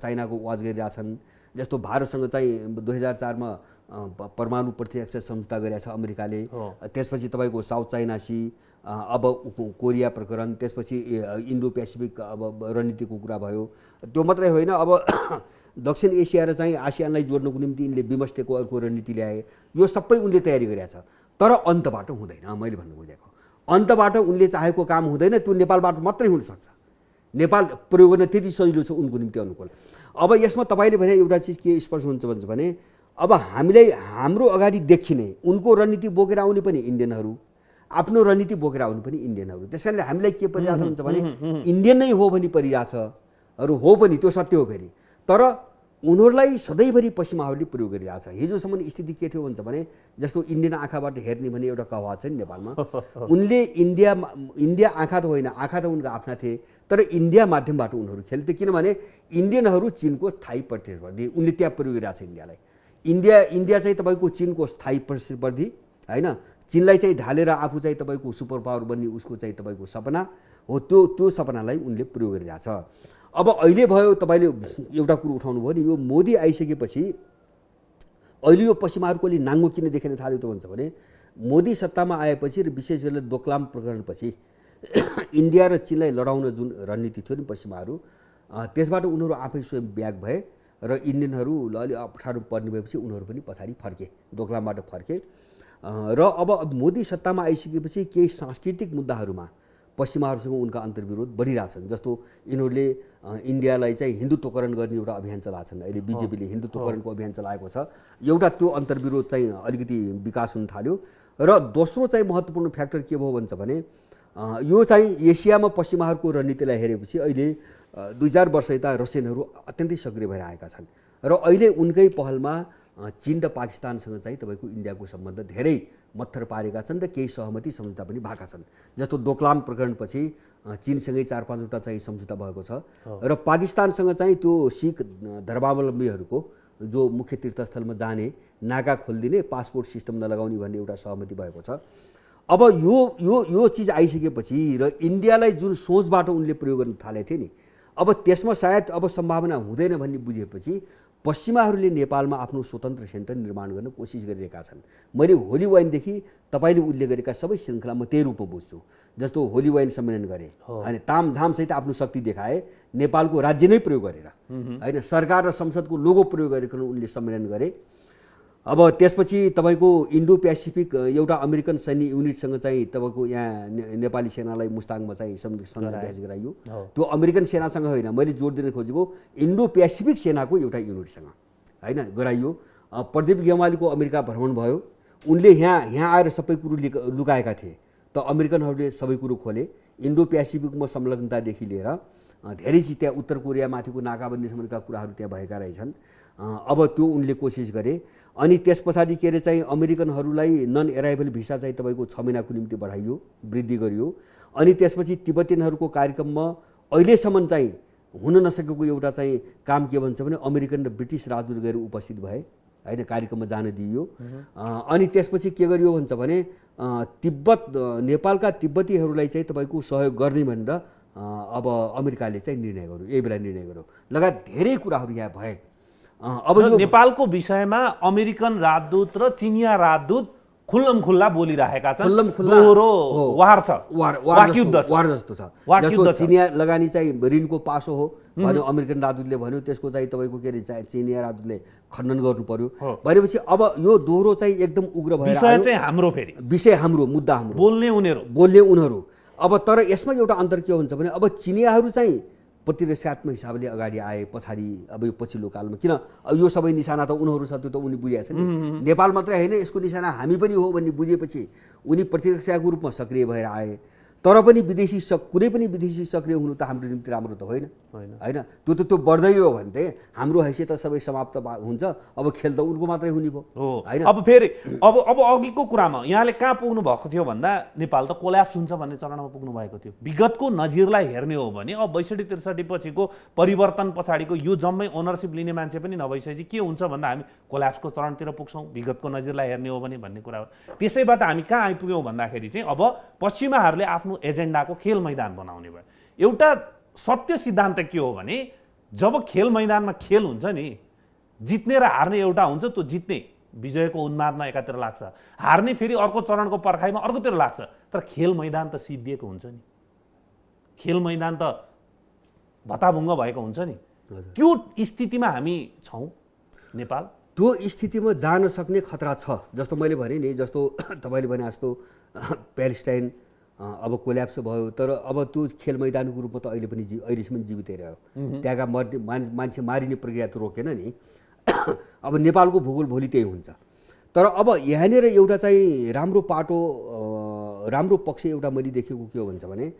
चाइनाको वाच गरिरहेछन्, जस्तो भारतसँग चाहिँ 2004 मा परमाणु प्रतिरक्षा सम्झौता गरेका छ अमेरिकाले। त्यसपछि तपाईँको साउथ चाइना सी, अब कोरिया प्रकरण, त्यसपछि इन्डो पेसिफिक अब रणनीतिको कुरा भयो। त्यो मात्रै होइन, अब दक्षिण एसिया र चाहिँ आसियानलाई जोड्नको निम्ति यिनले बिमस्टेकको अर्को रणनीति ल्याए। यो सबै उनले तयारी गरेका छ, तर अन्तबाट हुँदैन। मैले भन्नु खोजेको अन्तबाट उनले चाहेको काम हुँदैन, त्यो नेपालबाट मात्रै हुनसक्छ। नेपाल प्रयोग गर्न त्यति सजिलो छ उनको निम्ति अनुकूल। अब यसमा तपाईँले भने एउटा चिज के स्पष्ट हुन्छ भने अब हामीलाई हाम्रो अगाडि देखिने उनको रणनीति बोकेर आउने पनि इन्डियनहरू, आफ्नो रणनीति बोकेर आउनु पनि इन्डियनहरू। त्यस कारणले हामीलाई के परिरहेछ भन्छ भने इन्डियन नै हो भनी परिरहेछहरू हो पनि, त्यो सत्य हो फेरि। तर उनीहरूलाई सधैँभरि पश्चिमाहरूले प्रयोग गरिरहेछ। हिजोसम्म स्थिति के थियो भन्छ भने जस्तो इन्डियन आँखाबाट हेर्ने भने एउटा कहावत छ नि नेपालमा, उनले इन्डिया आँखा त होइन, आँखा त उनका आफ्ना थिए, तर इन्डिया माध्यमबाट उनीहरू खेल्थे। किनभने इन्डियनहरू चीनको स्थायी प्रतिस्पर्धी, उनले त्यहाँ प्रयोग गरिरहेछ इन्डियालाई। इन्डिया चाहिँ तपाईँको चीनको स्थायी प्रतिस्पर्धी होइन। चीनलाई चाहिँ ढालेर आफू चाहिँ तपाईँको सुपर पावर बन्ने उसको चाहिँ तपाईँको सपना हो, त्यो सपनालाई उनले प्रयोग गरिरहेछ। अब अहिले भयो तपाईँले एउटा कुरो उठाउनु भयो नि, यो मोदी आइसकेपछि अहिले यो पश्चिमाहरूको अलि नाङ्गो किन देखिन थाल्यो त भन्छ भने मोदी सत्तामा आएपछि र विशेष गरी दोक्लाम प्रकरणपछि इन्डिया र चीनलाई लडाउन जुन रणनीति थियो नि पश्चिमाहरू, त्यसबाट उनीहरू आफै स्वयं ब्याक भए र इन्डियनहरू अलि अप्ठ्यारो पर्ने भएपछि उनीहरू पनि पछाडि फर्के, दोक्लामबाट फर्के। र अब मोदी सत्तामा आइसकेपछि केही सांस्कृतिक मुद्दाहरूमा पश्चिमाहरूसँग उनका अन्तर्विरोध बढिरहेछन्। जस्तो यिनीहरूले इन्डियालाई चाहिँ हिन्दुत्वकरण गर्ने एउटा अभियान चलाएछन्। अहिले बिजेपीले हिन्दुत्वकरणको अभियान चलाएको छ। एउटा त्यो अन्तर्विरोध चाहिँ अलिकति विकास हुन थाल्यो। र दोस्रो चाहिँ महत्त्वपूर्ण फ्याक्टर के भयो भन्छ भने यो चाहिँ एसियामा पश्चिमाहरूको रणनीतिलाई हेरेपछि अहिले 2-4 वर्ष यता रसियनहरू अत्यन्तै सक्रिय भएर आएका छन् र अहिले उनकै पहलमा चीन र पाकिस्तानसँग चाहिँ तपाईँको इन्डियाको सम्बन्ध धेरै मत्थर पारेका छन् र केही सहमति सम्झौता पनि भएका छन्। जस्तो दोक्लाम प्रकरणपछि चीनसँगै 4-5वटा चाहिँ सम्झौता भएको छ र पाकिस्तानसँग चाहिँ त्यो सिख धर्मावलम्बीहरूको जो मुख्य तीर्थस्थलमा जाने नाका खोलिदिने, पासपोर्ट सिस्टम नलगाउने भन्ने एउटा सहमति भएको छ। अब यो चिज आइसकेपछि र इन्डियालाई जुन सोचबाट उनले प्रयोग गर्न थालेको थियो नि, अब त्यसमा सायद अब सम्भावना हुँदैन भन्ने बुझेपछि पश्चिमाहरूले नेपालमा आफ्नो स्वतन्त्र सेन्टर निर्माण गर्न कोसिस गरिरहेका छन्। मैले होली वाइनदेखि तपाईँले उल्लेख गरेका सबै श्रृङ्खला म त्यही रूपमा बुझ्छु। जस्तो होली वाइन सम्मेलन गरे होइन, तामझामसहित आफ्नो शक्ति देखाए, नेपालको राज्य नै प्रयोग गरेर होइन, सरकार र संसदको लोगो प्रयोग गरेर उनले सम्मेलन गरे। अब त्यसपछि तपाईँको इन्डो पेसिफिक एउटा अमेरिकन सैन्य युनिटसँग चाहिँ तपाईँको यहाँ नेपाली सेनालाई मुस्ताङमा चाहिँ सन्निवेश गराइयो। त्यो अमेरिकन सेनासँग होइन, मैले जोड दिन खोजेको इन्डो पेसिफिक सेनाको एउटा युनिटसँग होइन गराइयो। प्रदीप गेवालीको अमेरिका भ्रमण भयो, उनले यहाँ आएर सबै कुरो लुकाएका थिए, त अमेरिकनहरूले सबै कुरो खोले। इन्डो पेसिफिकमा संलग्नतादेखि लिएर धेरै चाहिँ त्यहाँ उत्तर कोरियामाथिको नाकाबन्दीसम्मका कुराहरू त्यहाँ भएका रहेछन्। अब त्यो उनले कोसिस गरे। अनि त्यस पछाडि के अरे चाहिँ अमेरिकनहरूलाई नन एराइभल भिसा चाहिँ तपाईँको 6 महिनाको निम्ति बढाइयो, वृद्धि गरियो। अनि त्यसपछि तिब्बतीयनहरूको कार्यक्रममा अहिलेसम्म चाहिँ हुन नसकेको एउटा चाहिँ काम के भन्छ भने अमेरिकन र ब्रिटिस राजदूत गएर उपस्थित भए होइन, कार्यक्रममा जान दिइयो। अनि त्यसपछि के गरियो भन्छ भने नेपालका तिब्बतीहरूलाई चाहिँ तपाईँको सहयोग गर्ने भनेर अब अमेरिकाले चाहिँ निर्णय गर्यो, यही बेला निर्णय गर्यो। लगायत धेरै कुराहरू यहाँ भए। अब यो नेपालको विषयमा अमेरिकन राजदूत र चिनिया राजदूत खुल्लमखुल्ला बोलिरहेका छन्। दोहोरो वार छ, वार जस्तो छ। जस्तो चिनिया लगानी चाहिँ ऋणको पासो हो भन्यो अमेरिकन राजदूतले भन्यो, त्यसको चाहिँ तपाईँको के अरे चिनिया राजदूतले खण्डन गर्नु पर्यो भनेपछि अब यो दोहोरो चाहिँ एकदम उग्र भएर विषय चाहिँ हाम्रो, फेरि विषय हाम्रो, मुद्दा हाम्रो, बोल्ने उनीहरू। अब तर यसमा एउटा अन्तर के हुन्छ भने अब चिनियाहरू चाहिँ प्रतिरक्षात्मक हिसाबले अगाडि आए पछाडि, अब यो पछिल्लो कालमा किन अब यो सबै निशाना त उनीहरू छ, त्यो त उनी बुझेको छ नि। नेपाल मात्रै होइन, यसको निशाना हामी पनि हो भन्ने बुझेपछि उनी प्रतिरक्षाको रूपमा सक्रिय भएर आए। तर पनि कुनै पनि विदेशी सक्रिय हुनु त हाम्रो निम्ति राम्रो त होइन होइन। त्यो बढ्दै हो भने चाहिँ हाम्रो हैसियत त सबै समाप्त हुन्छ। अब खेल त उनको मात्रै हुने भयो होइन। अब फेरि अब अघिको कुरामा यहाँले कहाँ पुग्नु भएको थियो भन्दा नेपाल त कोल्याप्स हुन्छ भन्ने चरणमा पुग्नु भएको थियो। विगतको नजिरलाई हेर्ने हो भने अब 62-63 पछिको परिवर्तन पछाडिको यो जम्मै ओनरसिप लिने मान्छे पनि नभइसकेपछि के हुन्छ भन्दा हामी कोल्याप्सको चरणतिर पुग्छौँ विगतको नजिरलाई हेर्ने हो भने भन्ने कुरा हो। त्यसैबाट हामी कहाँ आइपुग्यौँ भन्दाखेरि चाहिँ अब पश्चिमाहरूले आफ्नो एजेन्डाको खेल मैदान बनाउने भयो। एउटा सत्य सिद्धान्त के हो भने जब खेल मैदानमा खेल हुन्छ नि, जित्ने र हार्ने एउटा हुन्छ, त्यो जित्ने विजयको उन्मादमा एकातिर लाग्छ, हार्ने फेरि अर्को चरणको पर्खाइमा अर्कोतिर लाग्छ। तर खेल मैदान त सिद्धिएको हुन्छ नि, खेल मैदान त भताभुङ्ग भएको हुन्छ नि। त्यो स्थितिमा हामी छौँ नेपाल। त्यो स्थितिमा जान सक्ने खतरा छ। जस्तो मैले भने नि, जस्तो तपाईँले भने जस्तो प्यालेस्टाइन अब कोल्याप्स भयो, तर अब त्यो खेल मैदानको रूपमा त अहिलेसम्म जीवितै रह्यो। त्यहाँका मान्छे मारिने प्रक्रिया त रोकेन नि। अब नेपालको भूगोल भोलि त्यही हुन्छ। तर अब यहाँनिर एउटा चाहिँ राम्रो पाटो, राम्रो पक्ष एउटा मैले देखेको के हो भन्छ भने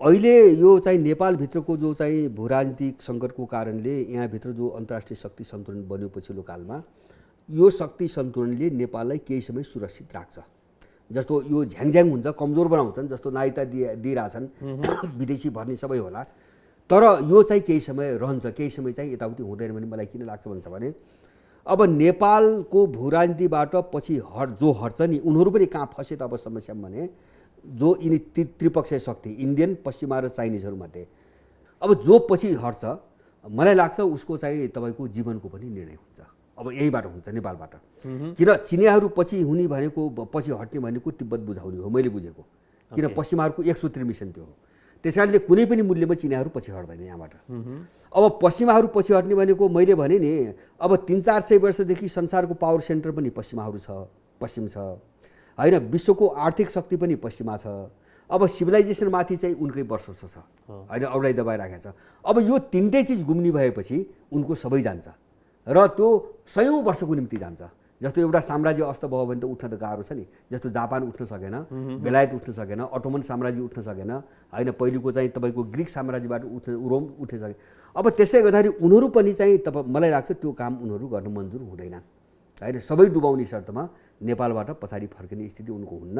अहिले यो चाहिँ नेपालभित्रको जो चाहिँ भूराजनीतिक सङ्कटको कारणले यहाँभित्र जो अन्तर्राष्ट्रिय शक्ति सन्तुलन बन्यो पछिल्लो कालमा, यो शक्ति सन्तुलनले नेपाललाई केही समय सुरक्षित राख्छ। जस्तो यो झ्याङझ्याङ हुन्छ, कमजोर बनाउँछन्, जस्तो नायता दिइरहेछन्, विदेशी भर्ने सबै होला। तर यो चाहिँ केही समय रहन्छ, केही समय चाहिँ यताउति हुँदैन भन्ने मलाई किन लाग्छ भन्छ भने अब नेपालको भूराजनीतिबाट पछि जो हट्छ नि, उनीहरू पनि कहाँ फसे त अब समस्या भने जो यिनी त्रिपक्षीय शक्ति इन्डियन, पश्चिमा र चाइनिजहरूमध्ये अब जो पछि हट्छ, मलाई लाग्छ उसको चाहिँ तपाईँको जीवनको पनि निर्णय हुन्छ। अब यहीबाट हुन्छ नेपालबाट। किन चिनियाहरू पछि हुने भनेको, पछि हट्ने भनेको तिब्बत बुझाउने हो मैले बुझेको। किन पश्चिमाहरूको एक सूत्री मिसन त्यो हो। त्यस कारणले कुनै पनि मूल्यमा चिनियाहरू पछि हट्दैन यहाँबाट। अब पश्चिमाहरू पछि हट्ने भनेको मैले भने नि, अब 300-400 वर्षदेखि संसारको पावर सेन्टर पनि पश्चिमाहरू छ, पश्चिम छ होइन। विश्वको आर्थिक शक्ति पनि पश्चिमा छ। अब सिभिलाइजेसन माथि चाहिँ उनकै वर्चस्व छ होइन, औडाइ दबाइराखेको छ। अब यो तिनटै चिज गुम्नी भएपछि उनको सबै जान्छ र त्यो 100औं वर्षको निम्ति जान्छ। जस्तो एउटा साम्राज्य अस्त भयो भने त उठ्न त गाह्रो छ नि। जस्तो जापान उठ्न सकेन, बेलायत उठ्न सकेन, अटोमन साम्राज्य उठ्न सकेन होइन, पहिलेको चाहिँ तपाईँको ग्रिक साम्राज्यबाट रोम उठ्न सके। अब त्यसै गर्दाखेरि उनीहरू पनि चाहिँ मलाई लाग्छ त्यो काम उनीहरू गर्न मन्जुर हुँदैन होइन। सबै डुबाउने शर्तमा नेपालबाट पछाडि फर्किने स्थिति उनको हुन्न।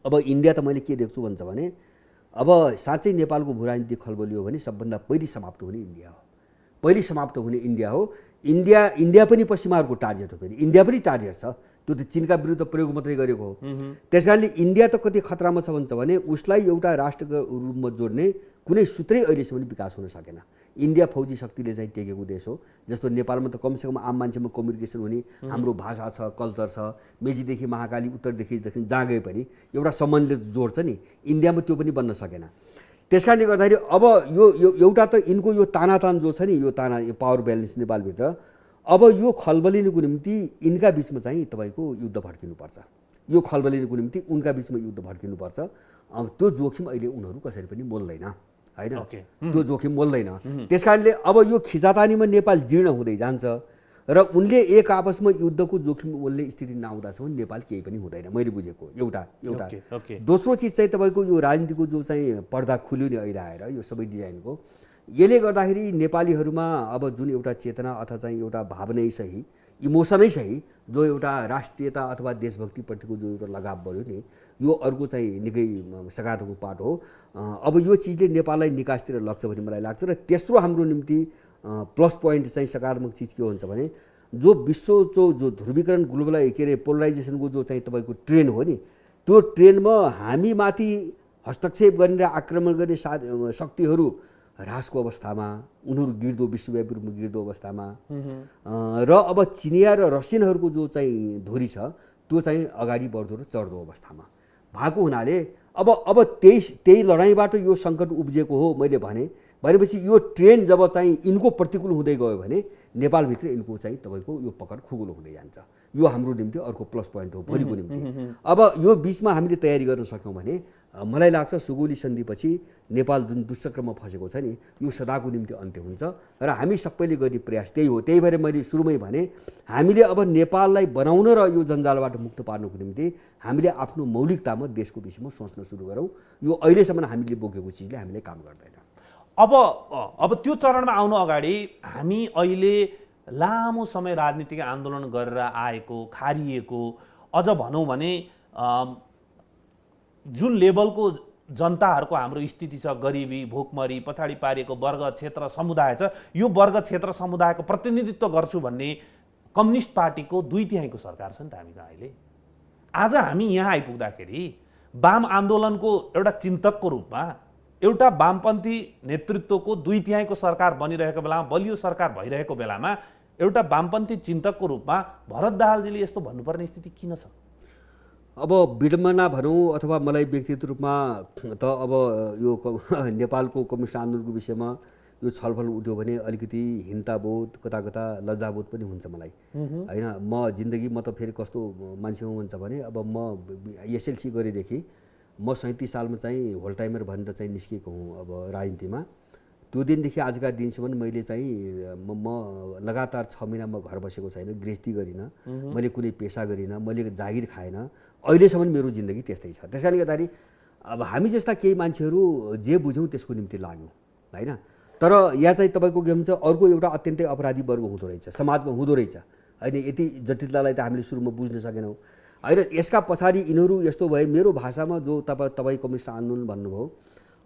अब इन्डिया त मैले के देख्छु भन्छ भने अब साँच्चै नेपालको भूराजनीति खलबलियो भने सबभन्दा पहिली समाप्त हुने इन्डिया हो। पहिली समाप्त हुने इन्डिया हो। इन्डिया पनि पश्चिमाहरूको टार्गेट हो। फेरि इन्डिया पनि टार्गेट छ, त्यो त चिनका विरुद्ध प्रयोग मात्रै गरेको हो। त्यस कारणले इन्डिया त कति खतरामा छ भन्छ भने उसलाई एउटा राष्ट्रको रूपमा जोड्ने कुनै सूत्रै अहिलेसम्म विकास हुन सकेन। इन्डिया फौजी शक्तिले चाहिँ टेकेको देश हो। जस्तो नेपालमा त कमसेकम आम मान्छेमा कम्युनिकेसन हुने, हाम्रो भाषा छ, कल्चर छ, मेचीदेखि महाकाली, उत्तरदेखि दक्षिण जहाँ गए पनि एउटा सम्बन्धले जोड्छ नि। इन्डियामा त्यो पनि बन्न सकेन। त्यस कारणले गर्दाखेरि अब यो एउटा त यिनको यो तानातान जो छ नि, यो पावर ब्यालेन्स नेपालभित्र अब यो खलबलिनुको निम्ति यिनका बिचमा चाहिँ तपाईँको युद्ध भड्किनुपर्छ, यो खलबलिनुको निम्ति उनका बिचमा युद्ध भड्किनुपर्छ। त्यो जोखिम अहिले उनीहरू कसरी पनि मोल्दैन होइन, त्यो जोखिम मोल्दैन। त्यस कारणले अब यो खिचातानीमा नेपाल जीर्ण हुँदै जान्छ र उनले एक आपसमा युद्धको जोखिम मोल्ने स्थिति नआउँदासम्म नेपाल केही पनि हुँदैन, मैले बुझेको एउटा। दोस्रो चिज चाहिँ तपाईँको यो राजनीतिको जो चाहिँ पर्दा खुल्यो नि अहिले आएर यो सबै डिजाइनको, यसले गर्दाखेरि नेपालीहरूमा अब जुन एउटा चेतना अथवा चाहिँ एउटा भावनै सही, इमोसनै सही, जो एउटा राष्ट्रियता अथवा देशभक्तिप्रतिको जो एउटा लगाव बढ्यो नि, यो अर्को चाहिँ निकै सकारात्मक पाठ हो। अब यो चिजले नेपाललाई निकासतिर लग्छ भन्ने मलाई लाग्छ। र तेस्रो हाम्रो निम्ति प्लस पोइन्ट चाहिँ सकारात्मक चिज के हुन्छ भने जो विश्व जो ध्रुवीकरण ग्लोबल के अरे पोलराइजेसनको जो चाहिँ तपाईँको ट्रेन हो नि, त्यो ट्रेनमा हामी माथि हस्तक्षेप गर्ने र आक्रमण गर्ने शक्तिहरू ह्रासको अवस्थामा, उनीहरू गिर्दो विश्वव्यापी रूपमा गिर्दो अवस्थामा र अब चिनिया र रसियनहरूको जो चाहिँ धुरी छ त्यो चाहिँ अगाडि बढ्दो र चढ्दो अवस्थामा भएको हुनाले अब त्यही लडाइँबाट यो सङ्कट उब्जिएको हो मैले भनेपछि यो ट्रेन जब चाहिँ यिनको प्रतिकूल हुँदै गयो भने नेपालभित्र यिनको चाहिँ तपाईँको यो पकड खुकुलो हुँदै जान्छ। यो हाम्रो निम्ति अर्को प्लस पोइन्ट हो भोलिको निम्ति। अब यो बिचमा हामीले तयारी गर्न सक्यौँ भने मलाई लाग्छ सुगौली सन्धिपछि नेपाल जुन दुष्चक्रमा फसेको छ नि, यो सदाको निम्ति अन्त्य हुन्छ र हामी सबैले गर्ने प्रयास त्यही हो। त्यही भएर मैले सुरुमै भने हामीले अब नेपाललाई बनाउन र यो जन्जालबाट मुक्त पार्नुको निम्ति हामीले आफ्नो मौलिकतामा देशको विषयमा सोच्न सुरु गरौँ। यो अहिलेसम्म हामीले बोकेको चिजले हामीले काम गर्दैन। अब त्यो चरणमा आउनु अगाडि हामी अहिले लामो समय राजनीतिक आन्दोलन गरेर आएको, खारिएको, अझ भनौँ भने जुन लेभलको जनताहरूको हाम्रो स्थिति छ, गरिबी, भोकमरी, पछाडि पारिएको वर्ग, क्षेत्र, समुदाय छ, यो वर्ग, क्षेत्र, समुदायको प्रतिनिधित्व गर्छु भन्ने कम्युनिस्ट पार्टीको 2/3 सरकार छ नि त हामीसँग अहिले। आज हामी यहाँ आइपुग्दाखेरि वाम आन्दोलनको एउटा चिन्तकको रूपमा, एउटा वामपन्थी नेतृत्वको 2/3 सरकार बनिरहेको बेलामा, बलियो सरकार भइरहेको बेलामा एउटा वामपन्थी चिन्तकको रूपमा भरत दाहालजीले यस्तो भन्नुपर्ने स्थिति किन छ? अब विडम्बना भनौँ अथवा मलाई व्यक्तिगत रूपमा त अब यो नेपालको कम्युनिस्ट आन्दोलनको विषयमा यो छलफल उठ्यो भने अलिकति हिंताबोध, कता कता लज्जाबोध पनि हुन्छ मलाई होइन। म जिन्दगीमा त फेरि कस्तो मान्छे हुँ भन्छ भने अब म एसएलसी गरेदेखि म 37 सालमा चाहिँ होल टाइमर भनेर चाहिँ निस्केको हुँ अब राजनीतिमा। त्यो दिनदेखि आजका दिनसम्म मैले चाहिँ म लगातार 6 महिना म घर बसेको छैन, गृहस्थी गरिनँ, मैले कुनै पेसा गरिनँ, मैले जागिर खाएन। अहिलेसम्म मेरो जिन्दगी त्यस्तै छ। त्यस कारणले गर्दाखेरि अब हामी जस्ता केही मान्छेहरू जे बुझौँ त्यसको निम्ति लाग्यौँ होइन। तर यहाँ चाहिँ तपाईँको के भन्छ, अर्को एउटा अत्यन्तै अपराधी वर्ग हुँदो रहेछ, समाजमा हुँदो रहेछ होइन। यति जटिलतालाई त हामीले सुरुमा बुझ्न सकेनौँ होइन। यसका पछाडि यिनीहरू यस्तो भए, मेरो भाषामा जो तपाईँ कम्युनिस्ट आन्दोलन भन्नुभयो,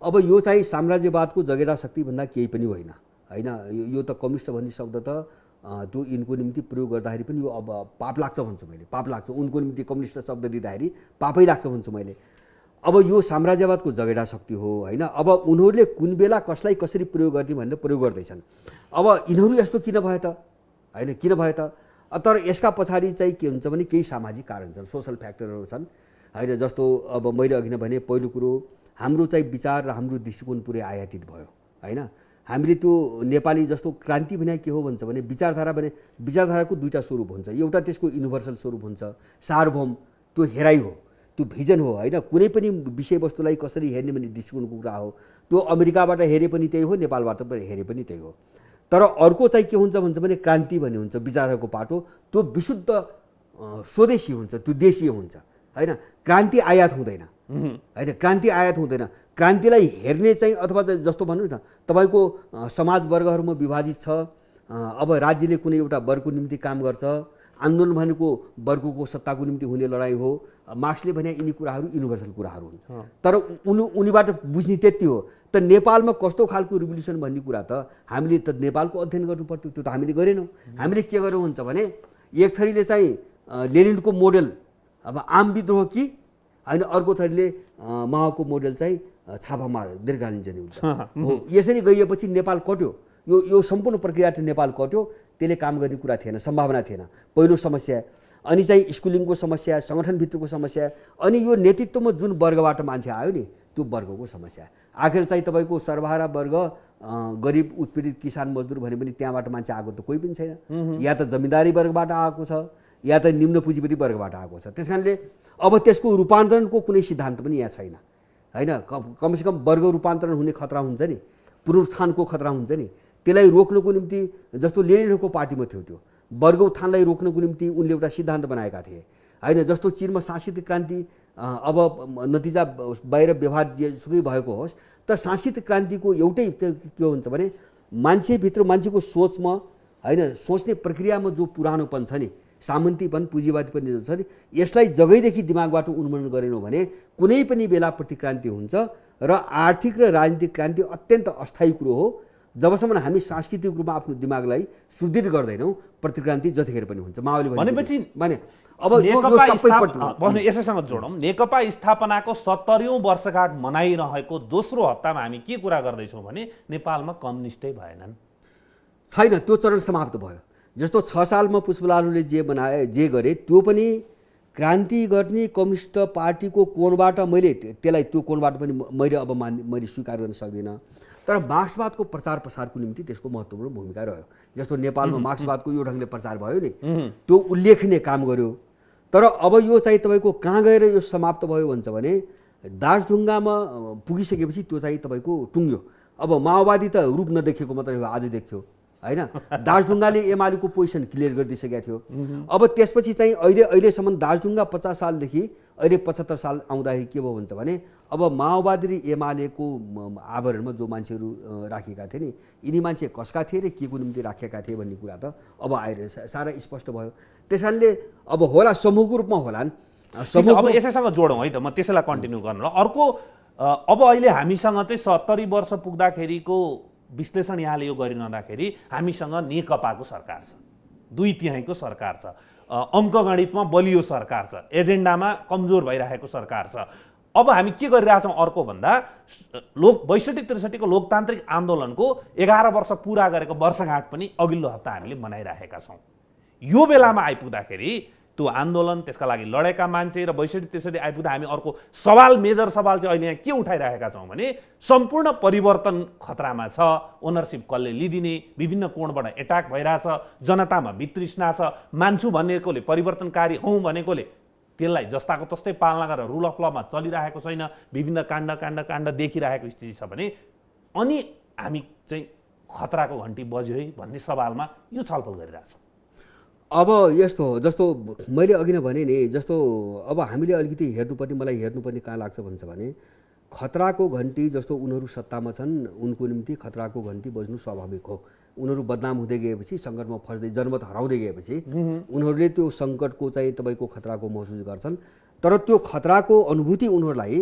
अब यो चाहिँ साम्राज्यवादको जगेडा शक्ति भन्दा केही पनि होइन होइन। यो त कम्युनिस्ट भन्ने शब्द त त्यो यिनको निम्ति प्रयोग गर्दाखेरि पनि यो अब पाप लाग्छ भन्छु मैले, पाप लाग्छ। उनको निम्ति कम्युनिस्ट शब्द दिँदाखेरि पापै लाग्छ भन्छु मैले। अब यो साम्राज्यवादको जगेडा शक्ति हो होइन। अब उनीहरूले कुन बेला कसलाई कसरी प्रयोग गर्ने भनेर प्रयोग गर्दैछन्। अब यिनीहरू यस्तो किन भयो त होइन, किन भयो त? तर यसका पछाडि चाहिँ के हुन्छ भने केही सामाजिक कारण छन्, सोसल फ्याक्टरहरू छन् होइन। जस्तो अब मैले अघि नै भने पहिलो कुरो हाम्रो चाहिँ विचार र हाम्रो दृष्टिकोण पुरै आयातित भयो होइन। हामीले त्यो नेपाली जस्तो क्रान्ति भने के हो भन्छ भने विचारधारा भने विचारधाराको दुईवटा स्वरूप हुन्छ। एउटा त्यसको युनिभर्सल स्वरूप हुन्छ, सार्वभौम, त्यो हेराइ हो, त्यो भिजन हो होइन। कुनै पनि विषयवस्तुलाई कसरी हेर्ने भन्ने दृष्टिकोणको कुरा हो। त्यो अमेरिकाबाट हेरे पनि त्यही हो, नेपालबाट हेरे पनि त्यही हो। तर अर्को चाहिँ के हुन्छ भन्छ भने क्रान्ति भन्ने हुन्छ, विचारको पाटो, त्यो विशुद्ध स्वदेशी हुन्छ, त्यो देशीय हुन्छ होइन। क्रान्ति आयात हुँदैन होइन, क्रान्ति आयात हुँदैन। क्रान्तिलाई हेर्ने चाहिँ अथवा जस्तो भन्नुहोस् न, तपाईँको समाज वर्गहरूमा विभाजित छ। अब राज्यले कुनै एउटा वर्गको निम्ति काम गर्छ, आन्दोलन भनेको वर्गको सत्ताको निम्ति हुने लडाइँ हो। मार्क्सले भने यिनी कुराहरू युनिभर्सल कुराहरू हुन्। तर उनीबाट बुझ्ने त्यति हो। त नेपालमा कस्तो खालको रिभोल्युसन भन्ने कुरा त हामीले त नेपालको अध्ययन गर्नु पर्थ्यो, त्यो त हामीले गरेनौँ। हामीले के गर्यौँ हुन्छ भने एक थरीले चाहिँ लेनिनको मोडेल अब आम विद्रोह कि होइन, अर्को थरीले माओको मोडेल चाहिँ छापामार दीर्घकालीन जनयुद्ध हो। यसरी गइएपछि नेपाल कट्यो। यो सम्पूर्ण प्रक्रिया नेपाल कट्यो। त्यसले काम गर्ने कुरा थिएन, सम्भावना थिएन। पहिलो समस्या, अनि चाहिँ स्कुलिङको समस्या, सङ्गठनभित्रको समस्या, अनि यो नेतृत्वमा जुन वर्गबाट मान्छे आयो नि त्यो वर्गको समस्या। आखिर चाहिँ तपाईँको सर्वहारा वर्ग गरिब उत्पीडित किसान मजदुर भने पनि त्यहाँबाट मान्छे आएको त कोही पनि छैन, या त जमिनदारी वर्गबाट आएको छ या त निम्न पुँजीपति वर्गबाट आएको छ। त्यस कारणले अब त्यसको रूपान्तरणको कुनै सिद्धान्त पनि यहाँ छैन होइन। कमसेकम वर्ग रूपान्तरण हुने खतरा हुन्छ नि, पुनरुत्थानको खतरा हुन्छ नि, त्यसलाई रोक्नको निम्ति जस्तो लेनिनको पार्टीमा थियो त्यो वर्ग उत्थानलाई रोक्नको निम्ति उनले एउटा सिद्धान्त बनाएका थिए होइन। जस्तो चिनमा सांस्कृतिक क्रान्ति अब नतिजा बाहिर व्यवहार जेसुकै भएको होस्, तर सांस्कृतिक क्रान्तिको एउटै के हुन्छ भने मान्छेभित्र मान्छेको सोचमा होइन, सोच्ने प्रक्रियामा जो पुरानोपन छ नि, सामन्तीपन पुँजीवादीपन जो छ नि, यसलाई जगैदेखि दिमागबाट उन्मूलन गरेनौँ भने कुनै पनि बेला प्रतिक्रान्ति हुन्छ। र आर्थिक र राजनीतिक क्रान्ति अत्यन्त अस्थायी कुरो हो। जबसम्म हामी सांस्कृतिक रूपमा आफ्नो दिमागलाई सुदृढ गर्दैनौँ, प्रतिक्रान्ति जतिखेर पनि हुन्छ। माओवादी भनेपछि अब यसैसँग जोडौँ, नेकपा स्थापनाको 70औं वर्षगाँठ मनाइरहेको दोस्रो हप्तामा हामी के कुरा गर्दैछौँ भने नेपालमा कम्युनिस्टै भएनन् छैन, त्यो चरण समाप्त भयो। जस्तो 6 सालमा पुष्पलालले जे गरे त्यो पनि क्रान्ति गर्ने कम्युनिस्ट पार्टीको कोणबाट मैले त्यसलाई त्यो कोणबाट पनि मैले स्वीकार गर्न सक्दिनँ। तर मार्क्सवादको प्रचार प्रसारको निम्ति त्यसको महत्त्वपूर्ण भूमिका रह्यो। जस्तो नेपालमा मार्क्सवादको यो ढङ्गले प्रचार भयो नि, त्यो उल्लेखनीय काम गर्यो। तर अब यो चाहिँ तपाईँको कहाँ गएर यो समाप्त भयो भन्छ भने दासढुङ्गामा पुगिसकेपछि त्यो चाहिँ तपाईँको टुङ्ग्यो। अब माओवादी त रूप नदेखेको मात्रै हो, आज देख्यो होइन। दासढुङ्गाले एमालेको पोजिसन क्लियर गरिदिइसकेको थियो। अब त्यसपछि चाहिँ अहिलेसम्म दासढुङ्गा 50 सालदेखि अहिले 75 साल आउँदाखेरि के भयो भन्छ भने अब माओवादी र एमालेको आवरणमा जो मान्छेहरू राखेका थिए नि, यिनी मान्छे कसका थिए र के को निम्ति राखेका थिए भन्ने कुरा त अब आएर सारा स्पष्ट भयो। त्यस कारणले अब होला समूहको रूपमा होलान्। अब यसैसँग जोडौँ है त, म त्यसैलाई कन्टिन्यू गर्नु। अर्को अब अहिले हामीसँग चाहिँ 70 वर्ष पुग्दाखेरिको विश्लेषण यहाँले यो गरिरहँदाखेरि हामीसँग नेकपाको सरकार छ, 2/3 सरकार छ, अङ्कगणितमा बलियो सरकार छ, एजेन्डामा कमजोर भइरहेको सरकार छ। अब हामी के गरिरहेछौँ अर्को भन्दा 62-63 को लोकतान्त्रिक आन्दोलनको 11 वर्ष पुरा गरेको वर्षगाँठ पनि अघिल्लो हप्ता हामीले मनाइरहेका छौँ। यो बेलामा आइपुग्दाखेरि त्यो आन्दोलन, त्यसका लागि लडेका मान्छे र 62-63 आइपुग्दा हामी अर्को मेजर सवाल चाहिँ अहिले यहाँ के उठाइरहेका छौँ भने सम्पूर्ण परिवर्तन खतरामा छ, ओनरसिप कसले लिदिने, विभिन्न कोणबाट एट्याक भइरहेछ, जनतामा वितृष्णा छ, मान्छु भनेकोले परिवर्तनकारी हौँ भनेकोले त्यसलाई जस्ताको तस्तै पालना गरेर रुल अफ लमा चलिरहेको छैन, विभिन्न काण्ड देखिरहेको स्थिति छ भने अनि हामी चाहिँ खतराको घन्टी बज्यो है भन्ने सवालमा यो छलफल गरिरहेछौँ। अब यस्तो हो, जस्तो मैले अघि नै भने नि, जस्तो अब हामीले अलिकति मलाई हेर्नुपर्ने कहाँ लाग्छ भन्छ भने खतराको घन्टी जस्तो उनीहरू सत्तामा छन्, उनको निम्ति खतराको घन्टी बज्नु स्वाभाविक हो। उनीहरू बदनाम हुँदै गएपछि, सङ्कटमा फस्दै जनमत हराउँदै गएपछि उनीहरूले त्यो सङ्कटको चाहिँ तपाईँको खतराको महसुस गर्छन्। तर त्यो खतराको अनुभूति उनीहरूलाई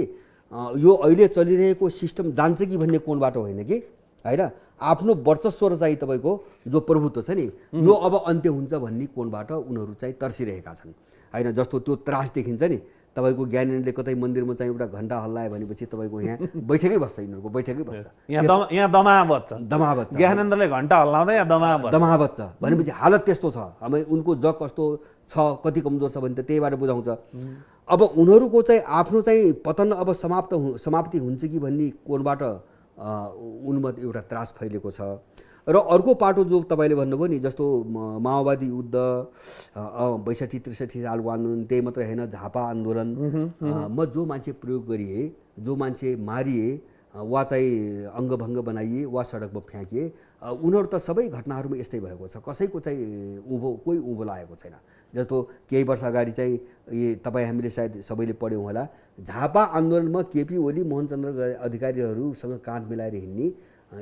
यो अहिले चलिरहेको सिस्टम जान्छ कि भन्ने कोणबाट होइन कि होइन, आफ्नो वर्चस्व र चाहिँ तपाईँको जो प्रभुत्व छ नि यो अब अन्त्य हुन्छ भन्ने कोणबाट उनीहरू चाहिँ तर्सिरहेका छन् होइन। जस्तो त्यो त्रास देखिन्छ नि, तपाईँको ज्ञानेन्द्रले कतै मन्दिरमा चाहिँ एउटा घन्टा हल्लायो भनेपछि तपाईँको यहाँ बैठकै बस्छ, यिनीहरूको बैठकै बस्छ, यहाँ दमाहा बज्छ, ज्ञानेन्द्रले घन्टा हल्लाउँदा यहाँ दमाहा बज्छ भनेपछि हालत त्यस्तो छ। अब उनको जग कस्तो छ, कति कमजोर छ भने त त्यहीबाट बुझाउँछ। अब उनीहरूको चाहिँ आफ्नो चाहिँ पतन अब समाप्ति हुन्छ कि भन्ने कोणबाट उनमा एउटा त्रास फैलिएको छ। र अर्को पाटो जो तपाईँले भन्नुभयो नि, जस्तो माओवादी युद्ध 62-63 सालको आन्दोलन, त्यही मात्र होइन, झापा आन्दोलनमा जो मान्छे प्रयोग गरिए, जो मान्छे मारिए वा चाहिँ अङ्गभङ्ग बनाइए वा सडकमा फ्याँकिए, उनीहरू त सबै घटनाहरूमा यस्तै भएको छ। कसैको चाहिँ कोही उँभो लागेको छैन। जस्तो केही वर्ष अगाडि चाहिँ हामीले सायद सबैले पढ्यौँ होला, झापा आन्दोलनमा केपी ओली, मोहनचन्द्र अधिकारीहरूसँग काँध मिलाएर हिँड्ने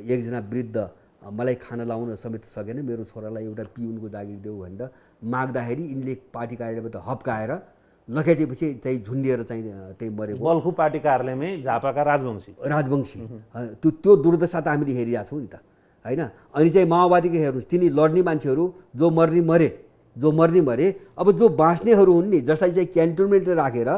एकजना वृद्ध मलाई खाना लाउन समेत सकेन, मेरो छोरालाई एउटा पिउनको जागिर देऊ भनेर माग्दाखेरि यिनले पार्टी कार्यालयबाट हप्काएर लखेटेपछि चाहिँ झुन्डिएर चाहिँ त्यही मरेको। बल्खु पार्टी कार्यालयमै झापाका राजवंशी त्यो दुर्दशा त हामीले हेरिरहेको छौँ नि त होइन। अनि चाहिँ माओवादीको हेर्नुहोस्, तिनी लड्ने मान्छेहरू जो मर्ने मरे, अब जो बाँच्नेहरू हुन् नि, जसलाई चाहिँ क्यान्टोनमेन्टले राखेर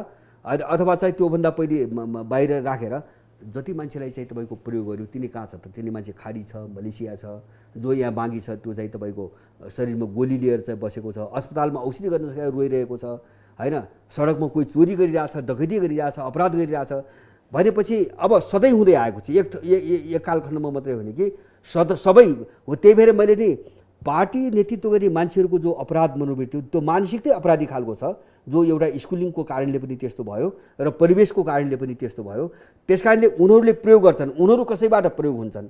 अथवा चाहिँ त्योभन्दा पहिले बाहिर राखेर जति मान्छेलाई चाहिँ तपाईँको प्रयोग गर्यो तिनी कहाँ छ त? तिनी मान्छे खाडी छ, मलेसिया छ, जो यहाँ बाँकी छ त्यो चाहिँ तपाईँको शरीरमा गोली लिएर चाहिँ बसेको छ, अस्पतालमा औषधि गर्न सकेर रोइरहेको छ होइन, सडकमा कोही चोरी गरिरहेछ, डकैती गरिरहेछ, अपराध गरिरहेछ। भनेपछि अब सधैँ हुँदै आएको छ, एक कालखण्डमा मात्रै हो कि सबै हो। त्यही भएर मैले नि पार्टी नेतृत्व गर्ने मान्छेहरूको जो अपराध मनोवृत्ति त्यो मानसिकतै अपराधी खालको छ, जो एउटा स्कुलिङको कारणले पनि त्यस्तो भयो र परिवेशको कारणले पनि त्यस्तो भयो। त्यस कारणले उनीहरूले प्रयोग गर्छन्, उनीहरू कसैबाट प्रयोग हुन्छन्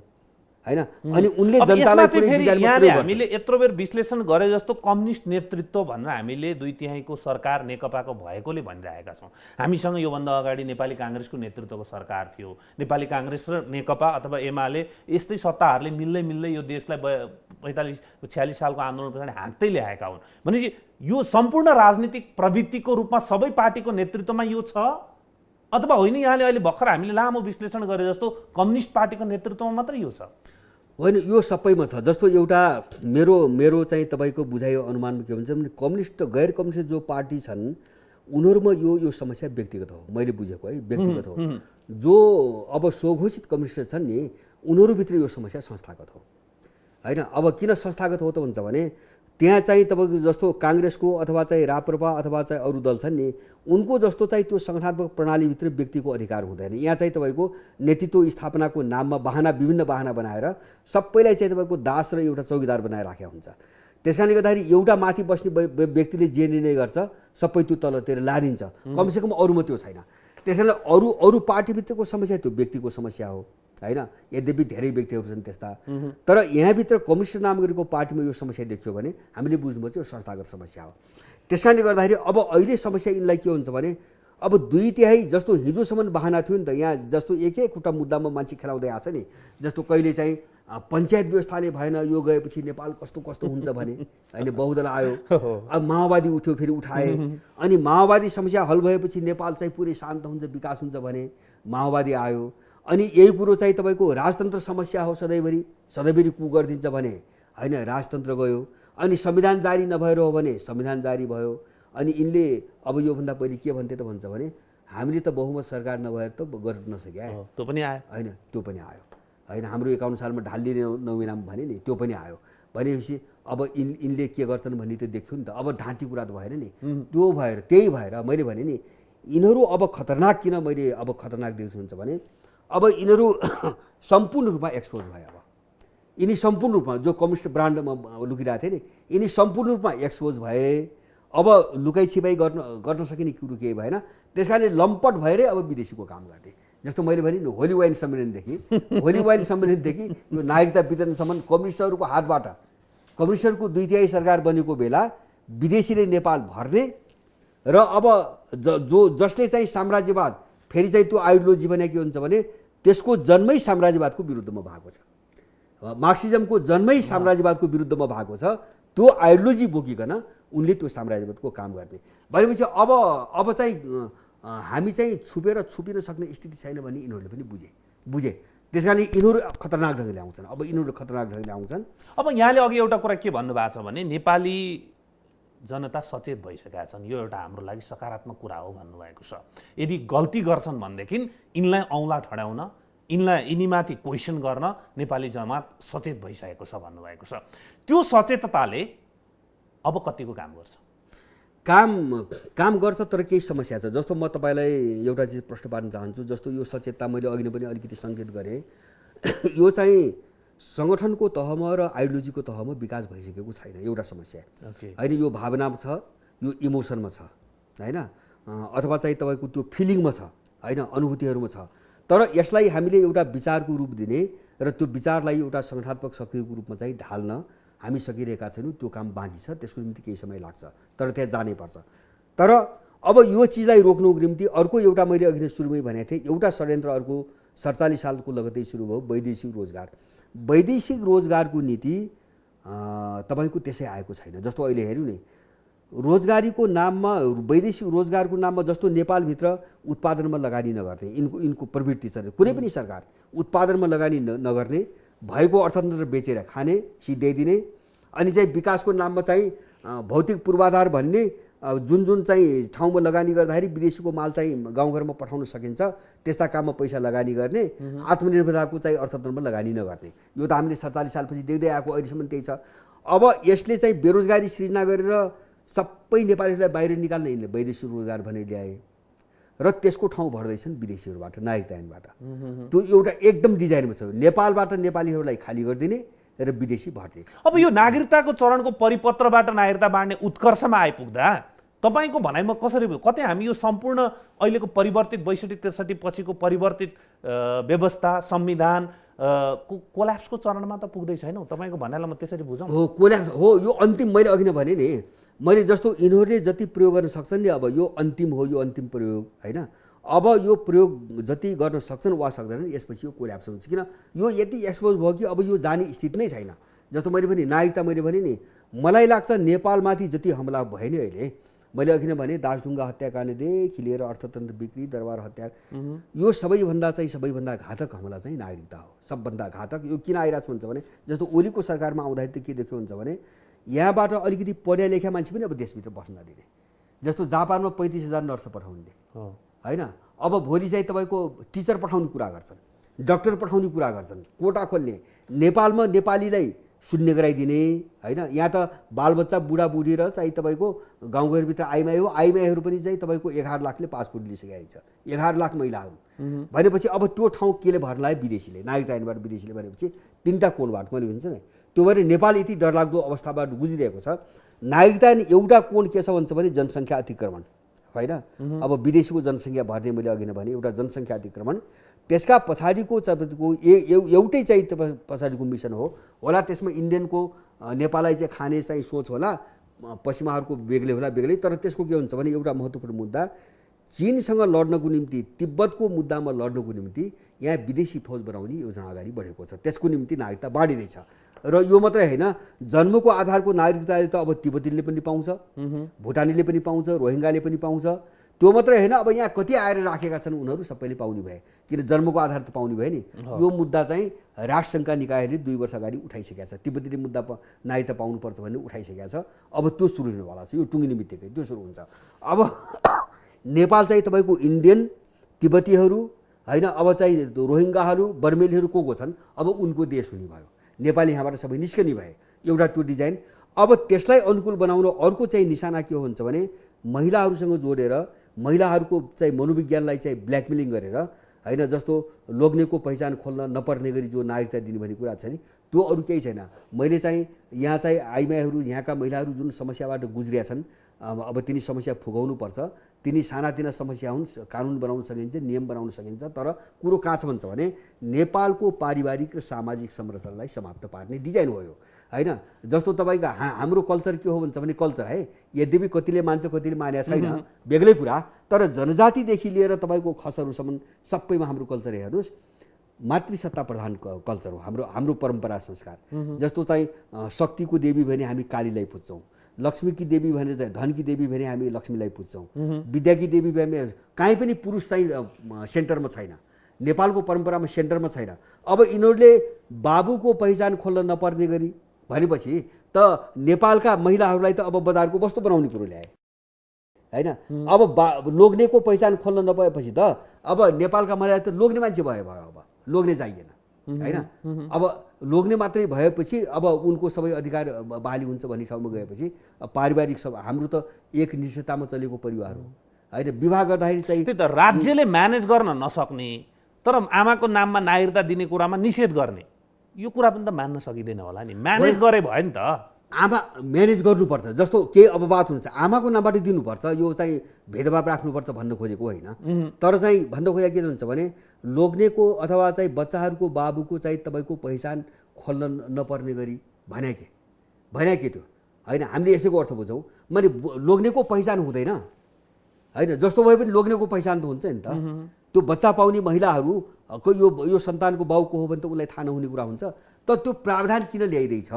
हैन, अनि उनले जनतालाई कुनै डिजाइनमा प्रयोग गर्छन्। हामीले यत्रो बेर विश्लेषण गरे जस्तो कम्युनिस्ट नेतृत्व भनेर हामीले 2/3 सरकार नेकपाको भएकोले भनिरहेका छौँ। हामीसँग योभन्दा अगाडि नेपाली काङ्ग्रेसको नेतृत्वको सरकार थियो। नेपाली काङ्ग्रेस र नेकपा अथवा एमाले यस्तै सत्ताहरूले मिल्दै यो देशलाई 45-46 सालको आन्दोलन पछाडि हाँक्दै ल्याएका हुन्। भनेपछि यो सम्पूर्ण राजनीतिक प्रवृत्तिको रूपमा सबै पार्टीको नेतृत्वमा यो छ, अथवा होइन यहाँले अहिले भर्खर हामीले लामो विश्लेषण गरे जस्तो कम्युनिस्ट पार्टीको नेतृत्वमा मात्रै यो छ? होइन, यो सबैमा छ। जस्तो एउटा मेरो चाहिँ तपाईँको बुझाइ अनुमानमा के भन्छ भने कम्युनिस्ट गैर कम्युनिस्ट जो पार्टी छन् उनीहरूमा यो समस्या व्यक्तिगत हो, मैले बुझेको है, व्यक्तिगत हो। जो अब स्वघोषित कम्युनिस्ट छन् नि उनीहरूभित्र यो समस्या संस्थागत हो होइन। अब किन संस्थागत हो त भन्छ भने त्यहाँ चाहिँ तपाईँको जस्तो काङ्ग्रेसको अथवा चाहिँ राप्रपा अथवा चाहिँ अरू दल छन् नि उनको जस्तो चाहिँ त्यो सङ्गठनात्मक प्रणालीभित्र व्यक्तिको अधिकार हुँदैन। यहाँ चाहिँ तपाईँको नेतृत्व स्थापनाको नाममा विभिन्न बहाना बनाएर सबैलाई चाहिँ तपाईँको दास र एउटा चौकीदार बनाएर राखेको हुन्छ। त्यस कारणले गर्दाखेरि एउटा माथि बस्ने व्यक्तिले जे निर्णय गर्छ सबै त्यो तलतिर लादिन्छ, कमसेकम अरूमा त्यो छैन। त्यस कारणले अरू पार्टीभित्रको समस्या त्यो व्यक्तिको समस्या हो होइन। यद्यपि धेरै व्यक्तिहरू छन् त्यस्ता, तर यहाँभित्र कम्युनिस्ट नाम गरेको पार्टीमा यो समस्या देखियो भने हामीले बुझ्नुपर्छ यो संस्थागत समस्या हो। त्यस कारणले गर्दाखेरि अब अहिले समस्या यिनलाई के हुन्छ भने अब 2/3 जस्तो हिजोसम्म बहाना थियो नि त, यहाँ जस्तो एकवटा मुद्दामा मान्छे खेलाउँदै आछ नि, जस्तो कहिले चाहिँ पञ्चायत व्यवस्थाले भएन यो गएपछि नेपाल कस्तो कस्तो हुन्छ भने होइन, बहुदल आयो, अब माओवादी उठ्यो फेरि उठाए, अनि माओवादी समस्या हल भएपछि नेपाल चाहिँ पुरै शान्त हुन्छ विकास हुन्छ भने माओवादी आयो, अनि यही कुरो चाहिँ तपाईँको राजतन्त्र समस्या हो सधैँभरि कु गरिदिन्छ भने होइन राजतन्त्र गयो, अनि संविधान जारी नभएर हो भने संविधान जारी भयो। अनि यिनले अब योभन्दा पहिले के भन्थे त भन्छ भने हामीले त बहुमत सरकार नभएर त गर्न नसक्या, त्यो पनि आयो होइन, त्यो पनि आयो होइन। हाम्रो 51 सालमा ढालिदिने नौमिनाम भने नि त्यो पनि आयो भनेपछि अब यिनले के गर्छन् भन्ने त देख्यो नि त। अब ढाँटी कुरा त भएन नि, त्यो भएर त्यही भएर मैले भने नि यिनीहरू अब खतरनाक किन मैले अब खतरनाक देख्छु हुन्छ भने अब यिनीहरू सम्पूर्ण रूपमा एक्सपोज भए। अब यिनी सम्पूर्ण रूपमा जो कम्युनिस्ट ब्रान्डमा लुकिरहेको थिए नि यिनी सम्पूर्ण रूपमा एक्सपोज भए। अब लुकाइ छिपाइ गर्न सकिने कुरो केही भएन। त्यस कारणले लम्पट भएरै अब विदेशीको काम गर्ने, जस्तो मैले भने नि होली वाइन सम्मेलनदेखि यो नागरिकता वितरणसम्म कम्युनिस्टहरूको हातबाट कम्युनिस्टहरूको 2/3 सरकार बनेको बेला विदेशीले नेपाल भर्ने र अब जसले चाहिँ साम्राज्यवाद फेरि चाहिँ त्यो आइडियोलोजी भने के हुन्छ भने त्यसको जन्मै साम्राज्यवादको विरुद्धमा भएको छ, मार्क्सिजमको जन्मै साम्राज्यवादको विरुद्धमा भएको छ। त्यो आइडियोलोजी बोकिकन उनले त्यो साम्राज्यवादको काम गर्ने भनेपछि अब चाहिँ हामी चाहिँ छुपिन सक्ने स्थिति छैन भन्ने यिनीहरूले पनि बुझे। त्यस कारण यिनीहरू खतरनाक ढङ्गले आउँछन्। अब यहाँले अघि एउटा कुरा के भन्नुभएको छ भने नेपाली जनता सचेत भइसकेका छन्, यो एउटा हाम्रो लागि सकारात्मक कुरा हो भन्नुभएको छ। यदि गल्ती गर्छन् भनेदेखि यिनलाई औँला ठड्याउन यिनीमाथि क्वेसन गर्न नेपाली जमात सचेत भइसकेको छ भन्नुभएको छ। त्यो सचेतताले अब कतिको काम गर्छ? काम गर्छ, तर केही समस्या छ। जस्तो म तपाईँलाई एउटा चिज प्रश्न पार्न चाहन्छु। जस्तो यो सचेतता मैले अघि नै पनि अलिकति सङ्केत गरेँ, यो चाहिँ सङ्गठनको तहमा र आइडियोलोजीको तहमा विकास भइसकेको छैन, एउटा समस्या होइन। यो भावनामा छ, यो इमोसनमा छ होइन, अथवा चाहिँ तपाईँको त्यो फिलिङमा छ होइन, अनुभूतिहरूमा छ। तर यसलाई हामीले एउटा विचारको रूप दिने र त्यो विचारलाई एउटा सङ्गठनात्मक शक्तिको रूपमा चाहिँ ढाल्न हामी सकिरहेका छैनौँ। त्यो काम बाँकी छ, त्यसको निम्ति केही समय लाग्छ, तर त्यहाँ जानै पर्छ। तर अब यो चिजलाई रोक्नुको निम्ति अर्को एउटा मैले अघि नै सुरुमै भनेको थिएँ, एउटा षड्यन्त्र अर्को 47 सालको लगत्तै सुरु भयो, वैदेशिक रोजगारको नीति तपाईँको त्यसै आएको छैन। जस्तो अहिले हेऱ्यौँ नि रोजगारीको नाममा वैदेशिक रोजगारको नाममा जस्तो नेपालभित्र उत्पादनमा लगानी नगर्ने यिनको प्रवृत्ति छ। कुनै पनि सरकार उत्पादनमा लगानी नगर्ने, भएको अर्थतन्त्र बेचेर खाने, सिध्याइदिने, अनि चाहिँ विकासको नाममा चाहिँ भौतिक पूर्वाधार भन्ने जुन चाहिँ ठाउँमा लगानी गर्दाखेरि विदेशीको माल चाहिँ गाउँघरमा पठाउन सकिन्छ त्यस्ता काममा पैसा लगानी गर्ने, आत्मनिर्भरताको चाहिँ अर्थतन्त्रमा लगानी नगर्ने। यो त हामीले 47 सालपछि देख्दै आएको, अहिलेसम्म त्यही छ। अब यसले चाहिँ बेरोजगारी सृजना गरेर सबै नेपालीहरूलाई बाहिर निकाल्न यिनले वैदेशिक रोजगार भनेर ल्याए र त्यसको ठाउँ भर्दैछन् विदेशीहरूबाट, नागरिकता ऐनबाट। त्यो एउटा एकदम डिजाइनमा छ, नेपालबाट नेपालीहरूलाई खाली गरिदिने र विदेशी भर्ने। अब यो नागरिकताको चरणको परिपत्रबाट नागरिकता बाँड्ने उत्कर्षमा आइपुग्दा तपाईँको भनाइमा कसरी भयो? कतै हामी यो सम्पूर्ण अहिलेको परिवर्तित 62-63 पछिको परिवर्तित व्यवस्था संविधान कोल्याप्सको चरणमा त पुग्दै छैनौँ? तपाईँको भनाइलाई म त्यसरी बुझौँ। हो, कोल्याप्स हो, यो अन्तिम। मैले अघि नै भने नि, मैले जस्तो यिनीहरूले जति प्रयोग गर्न सक्छन् नि, अब यो अन्तिम हो, यो अन्तिम प्रयोग होइन। अब यो प्रयोग जति गर्न सक्छन् वा सक्दैनन्, यसपछि यो कोल्याप्स हुन्छ। किन यो यति एक्सपोज भयो कि अब यो जाने स्थिति नै छैन। जस्तो मैले भने नागरिकता, मैले भने नि, मलाई लाग्छ नेपालमाथि जति हमला भयो नि अहिले, मैले अघि नै भने दासढुङ्गा हत्याकाण्डदेखि लिएर अर्थतन्त्र बिक्री, दरबार हत्या, यो सबैभन्दा घातक हमला चाहिँ नागरिकता हो। सबभन्दा घातक यो किन आइरहेको भन्छ भने, जस्तो ओलीको सरकारमा आउँदाखेरि त के देख्यो हुन्छ भने, यहाँबाट अलिकति पढ्या लेख्या मान्छे पनि अब देशभित्र बस्न नदिने। जस्तो जापानमा 35,000 नर्स पठाउने होइन, अब भोलि चाहिँ तपाईँको टिचर पठाउने कुरा गर्छन्, डाक्टर पठाउने कुरा गर्छन्, कोटा खोल्ने, नेपालमा नेपालीलाई शून्य गराइदिने होइन। यहाँ त बालबच्चा बुढाबुढी र चाहिँ तपाईँको गाउँघरभित्र आइमाई हो, आइमाईहरू पनि चाहिँ तपाईँको 11 लाखले पासपोर्ट लिइसकेको छ, 11 लाख महिलाहरू भनेपछि अब त्यो ठाउँ केले भर्न लाग्यो? विदेशीले, नागरिकता ऐनबाट विदेशीले भनेपछि तीनटा कोणबाट मैले भन्छ नि। त्यो भएर नेपाल यति डरलाग्दो अवस्थाबाट गुज्रिरहेको छ। नागरिकता ऐन एउटा कोण के छ भन्छ भने जनसङ्ख्या अतिक्रमण होइन। अब विदेशीको जनसङ्ख्या भर्ने, मैले अघि नै भने, एउटा जनसङ्ख्या अतिक्रमण। त्यसका पछाडिको एउटै चाहिँ पछाडिको मिसन हो होला। त्यसमा इन्डियनको नेपाललाई चाहिँ खाने चाहिँ सोच होला, पश्चिमाहरूको बेग्लै होला, बेग्लै। तर त्यसको के हुन्छ भने, एउटा महत्त्वपूर्ण मुद्दा चीनसँग लड्नको निम्ति, तिब्बतको मुद्दामा लड्नको निम्ति यहाँ विदेशी फौज बनाउने योजना अगाडि बढेको छ। त्यसको निम्ति नागरिकता बाँडिँदैछ। र यो मात्रै होइन, जन्मको आधारको नागरिकताले त अब तिब्बतीले पनि पाउँछ, भुटानीले पनि पाउँछ, रोहिङ्गाले पनि पाउँछ। त्यो मात्रै होइन, अब यहाँ कति आएर राखेका छन् उनीहरू सबैले पाउने भए, किन जन्मको आधार त पाउने भयो नि। यो मुद्दा चाहिँ राष्ट्रसङ्घका निकायले 2 वर्ष अगाडि उठाइसकेका छ। तिब्बतीले मुद्दा नागरिकता पाउनुपर्छ भन्ने उठाइसकेका छ। अब त्यो सुरु हुनेवाला छ, यो टुङ्गिने बित्तिकै त्यो सुरु हुन्छ। अब नेपाल चाहिँ तपाईँको इन्डियन, तिब्बतीहरू होइन, अब चाहिँ रोहिङ्गाहरू, बर्मेलीहरू को छन्, अब उनको देश हुने भयो। नेपाली यहाँबाट सबै निस्कने भए, एउटा त्यो डिजाइन। अब त्यसलाई अनुकूल बनाउन अर्को चाहिँ निशाना के हो भन्छ भने, महिलाहरूसँग जोडेर महिलाहरूको चाहिँ मनोविज्ञानलाई चाहिँ ब्ल्याकमेलिङ गरेर होइन। जस्तो लोग्नेको पहिचान खोल्न नपर्ने गरी जो नागरिकता दिने भन्ने कुरा छ नि, त्यो अरू केही छैन। मैले चाहिँ यहाँ चाहिँ आइमाईहरू, यहाँका महिलाहरू जुन समस्याबाट गुज्रिया छन्, अब तिनी समस्या फुगाउनुपर्छ। तिनी सानातिना समस्या हुन्, कानुन बनाउन सकिन्छ, नियम बनाउन सकिन्छ। तर कुरो कहाँ छ भन्छ भने, नेपालको पारिवारिक र सामाजिक संरचनालाई समाप्त पार्ने डिजाइन हो यो होइन। जस्तो तपाईँको हाम्रो कल्चर के हो भन्छ भने, कल्चर है, यद्यपि कतिले मान्छ कतिले मानेको छैन, बेग्लै कुरा। तर जनजातिदेखि लिएर तपाईँको खसहरूसम्म सबैमा हाम्रो कल्चर हेर्नुहोस्, मातृसत्ता प्रधान कल्चर हो हाम्रो परम्परा संस्कार। जस्तो चाहिँ शक्तिको देवी भने हामी कालीलाई पुज्छौँ, लक्ष्मीकी देवी भने चाहिँ धनकी देवी भने हामी लक्ष्मीलाई पुज्छौँ, विद्याकी देवी भने कहीँ पनि पुरुष चाहिँ सेन्टरमा छैन, नेपालको परम्परामा सेन्टरमा छैन। अब यिनीहरूले बाबुको पहिचान खोल्न नपर्ने गरी भनेपछि त नेपालका महिलाहरूलाई त अब बजारको वस्तु बनाउने कुरो ल्याए होइन। अब लोग्नेको पहिचान खोल्न नपाएपछि त अब नेपालका महिला त लोग्ने मान्छे भयो, अब लोग्ने चाहिएन होइन। अब लोग्ने मात्रै भएपछि अब उनको सबै अधिकार बहाली हुन्छ भन्ने ठाउँमा गएपछि पारिवारिक सब हाम्रो त एक निष्ठतामा चलेको परिवार हो होइन। विवाह गर्दाखेरि चाहिँ त्यही त राज्यले म्यानेज गर्न नसक्ने तर आमाको नाममा नागरिकता दिने कुरामा निषेध गर्ने, यो कुरा पनि त मान्न सकिँदैन होला नि। म्यानेज गरे भयो नि त। आमा म्यानेज गर्नुपर्छ, जस्तो केही अपवाद हुन्छ आमाको नामबाट दिनुपर्छ, यो चाहिँ भेदभाव राख्नुपर्छ भन्न खोजेको होइन। तर चाहिँ भन्न खोजेको के हुन्छ भने, लोग्नेको अथवा चाहिँ बच्चाहरूको बाबुको चाहिँ तपाईँको पहिचान खोल्न नपर्ने गरी भने के त्यो होइन। हामीले यसैको अर्थ बुझौँ, मैले लोग्नेको पहिचान हुँदैन होइन। जस्तो भए पनि लोग्नेको पहिचान त हुन्छ नि त। त्यो बच्चा पाउने महिलाहरू को यो सन्तानको बाउ को हो भने त उसलाई थाहा नहुने कुरा हुन्छ। त त्यो प्रावधान किन ल्याइँदैछ?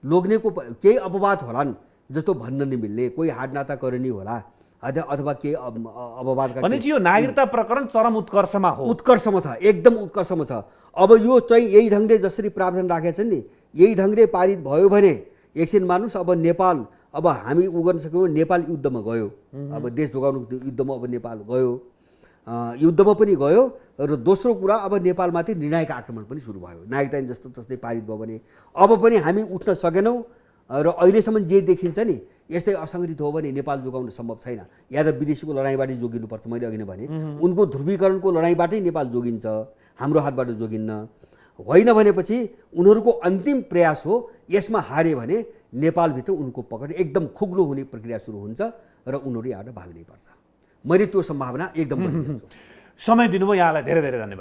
लोग्नेको केही अपवाद होलान्, जस्तो भन्न नमिल्ने, कोही हाडनाता करनी होला अथवा केही अपवादका। भनेपछि यो नागरिकता प्रकरण चरम उत्कर्षमा हो, उत्कर्षमा छ, एकदम उत्कर्षमा छ। अब यो चाहिँ यही ढङ्गले जसरी प्रावधान राखेका छन् नि, यही ढङ्गले पारित भयो भने एकछिन मान्नुहोस्, अब नेपाल, अब हामी उ गर्न सक्यौँ, नेपाल युद्धमा गयो, अब देश जोगाउनु युद्धमा अब नेपाल गयो, युद्धमा पनि गयो। र दोस्रो कुरा, अब नेपालमाथि निर्णायक आक्रमण पनि सुरु भयो, नागरिकता ऐन जस्तो तस्तै पारित भयो भने अब पनि हामी उठ्न सकेनौँ। र अहिलेसम्म जे देखिन्छ नि यस्तै असङ्गठित हो भने नेपाल जोगाउन सम्भव छैन। या त विदेशीको लडाइँबाटै जोगिनुपर्छ, मैले अघि नै भने उनको ध्रुवीकरणको लडाइँबाटै नेपाल जोगिन्छ, हाम्रो हातबाट जोगिन्न। होइन भनेपछि उनीहरूको अन्तिम प्रयास हो, यसमा हारे भने नेपालभित्र उनको पकड एकदम खुग्लो हुने प्रक्रिया सुरु हुन्छ र उनीहरू यहाँबाट भाग्नै पर्छ। मैले त्यो सम्भावना एकदम बढी देख्छु। समय दिनुभयो, यहाँलाई धेरै धेरै धन्यवाद।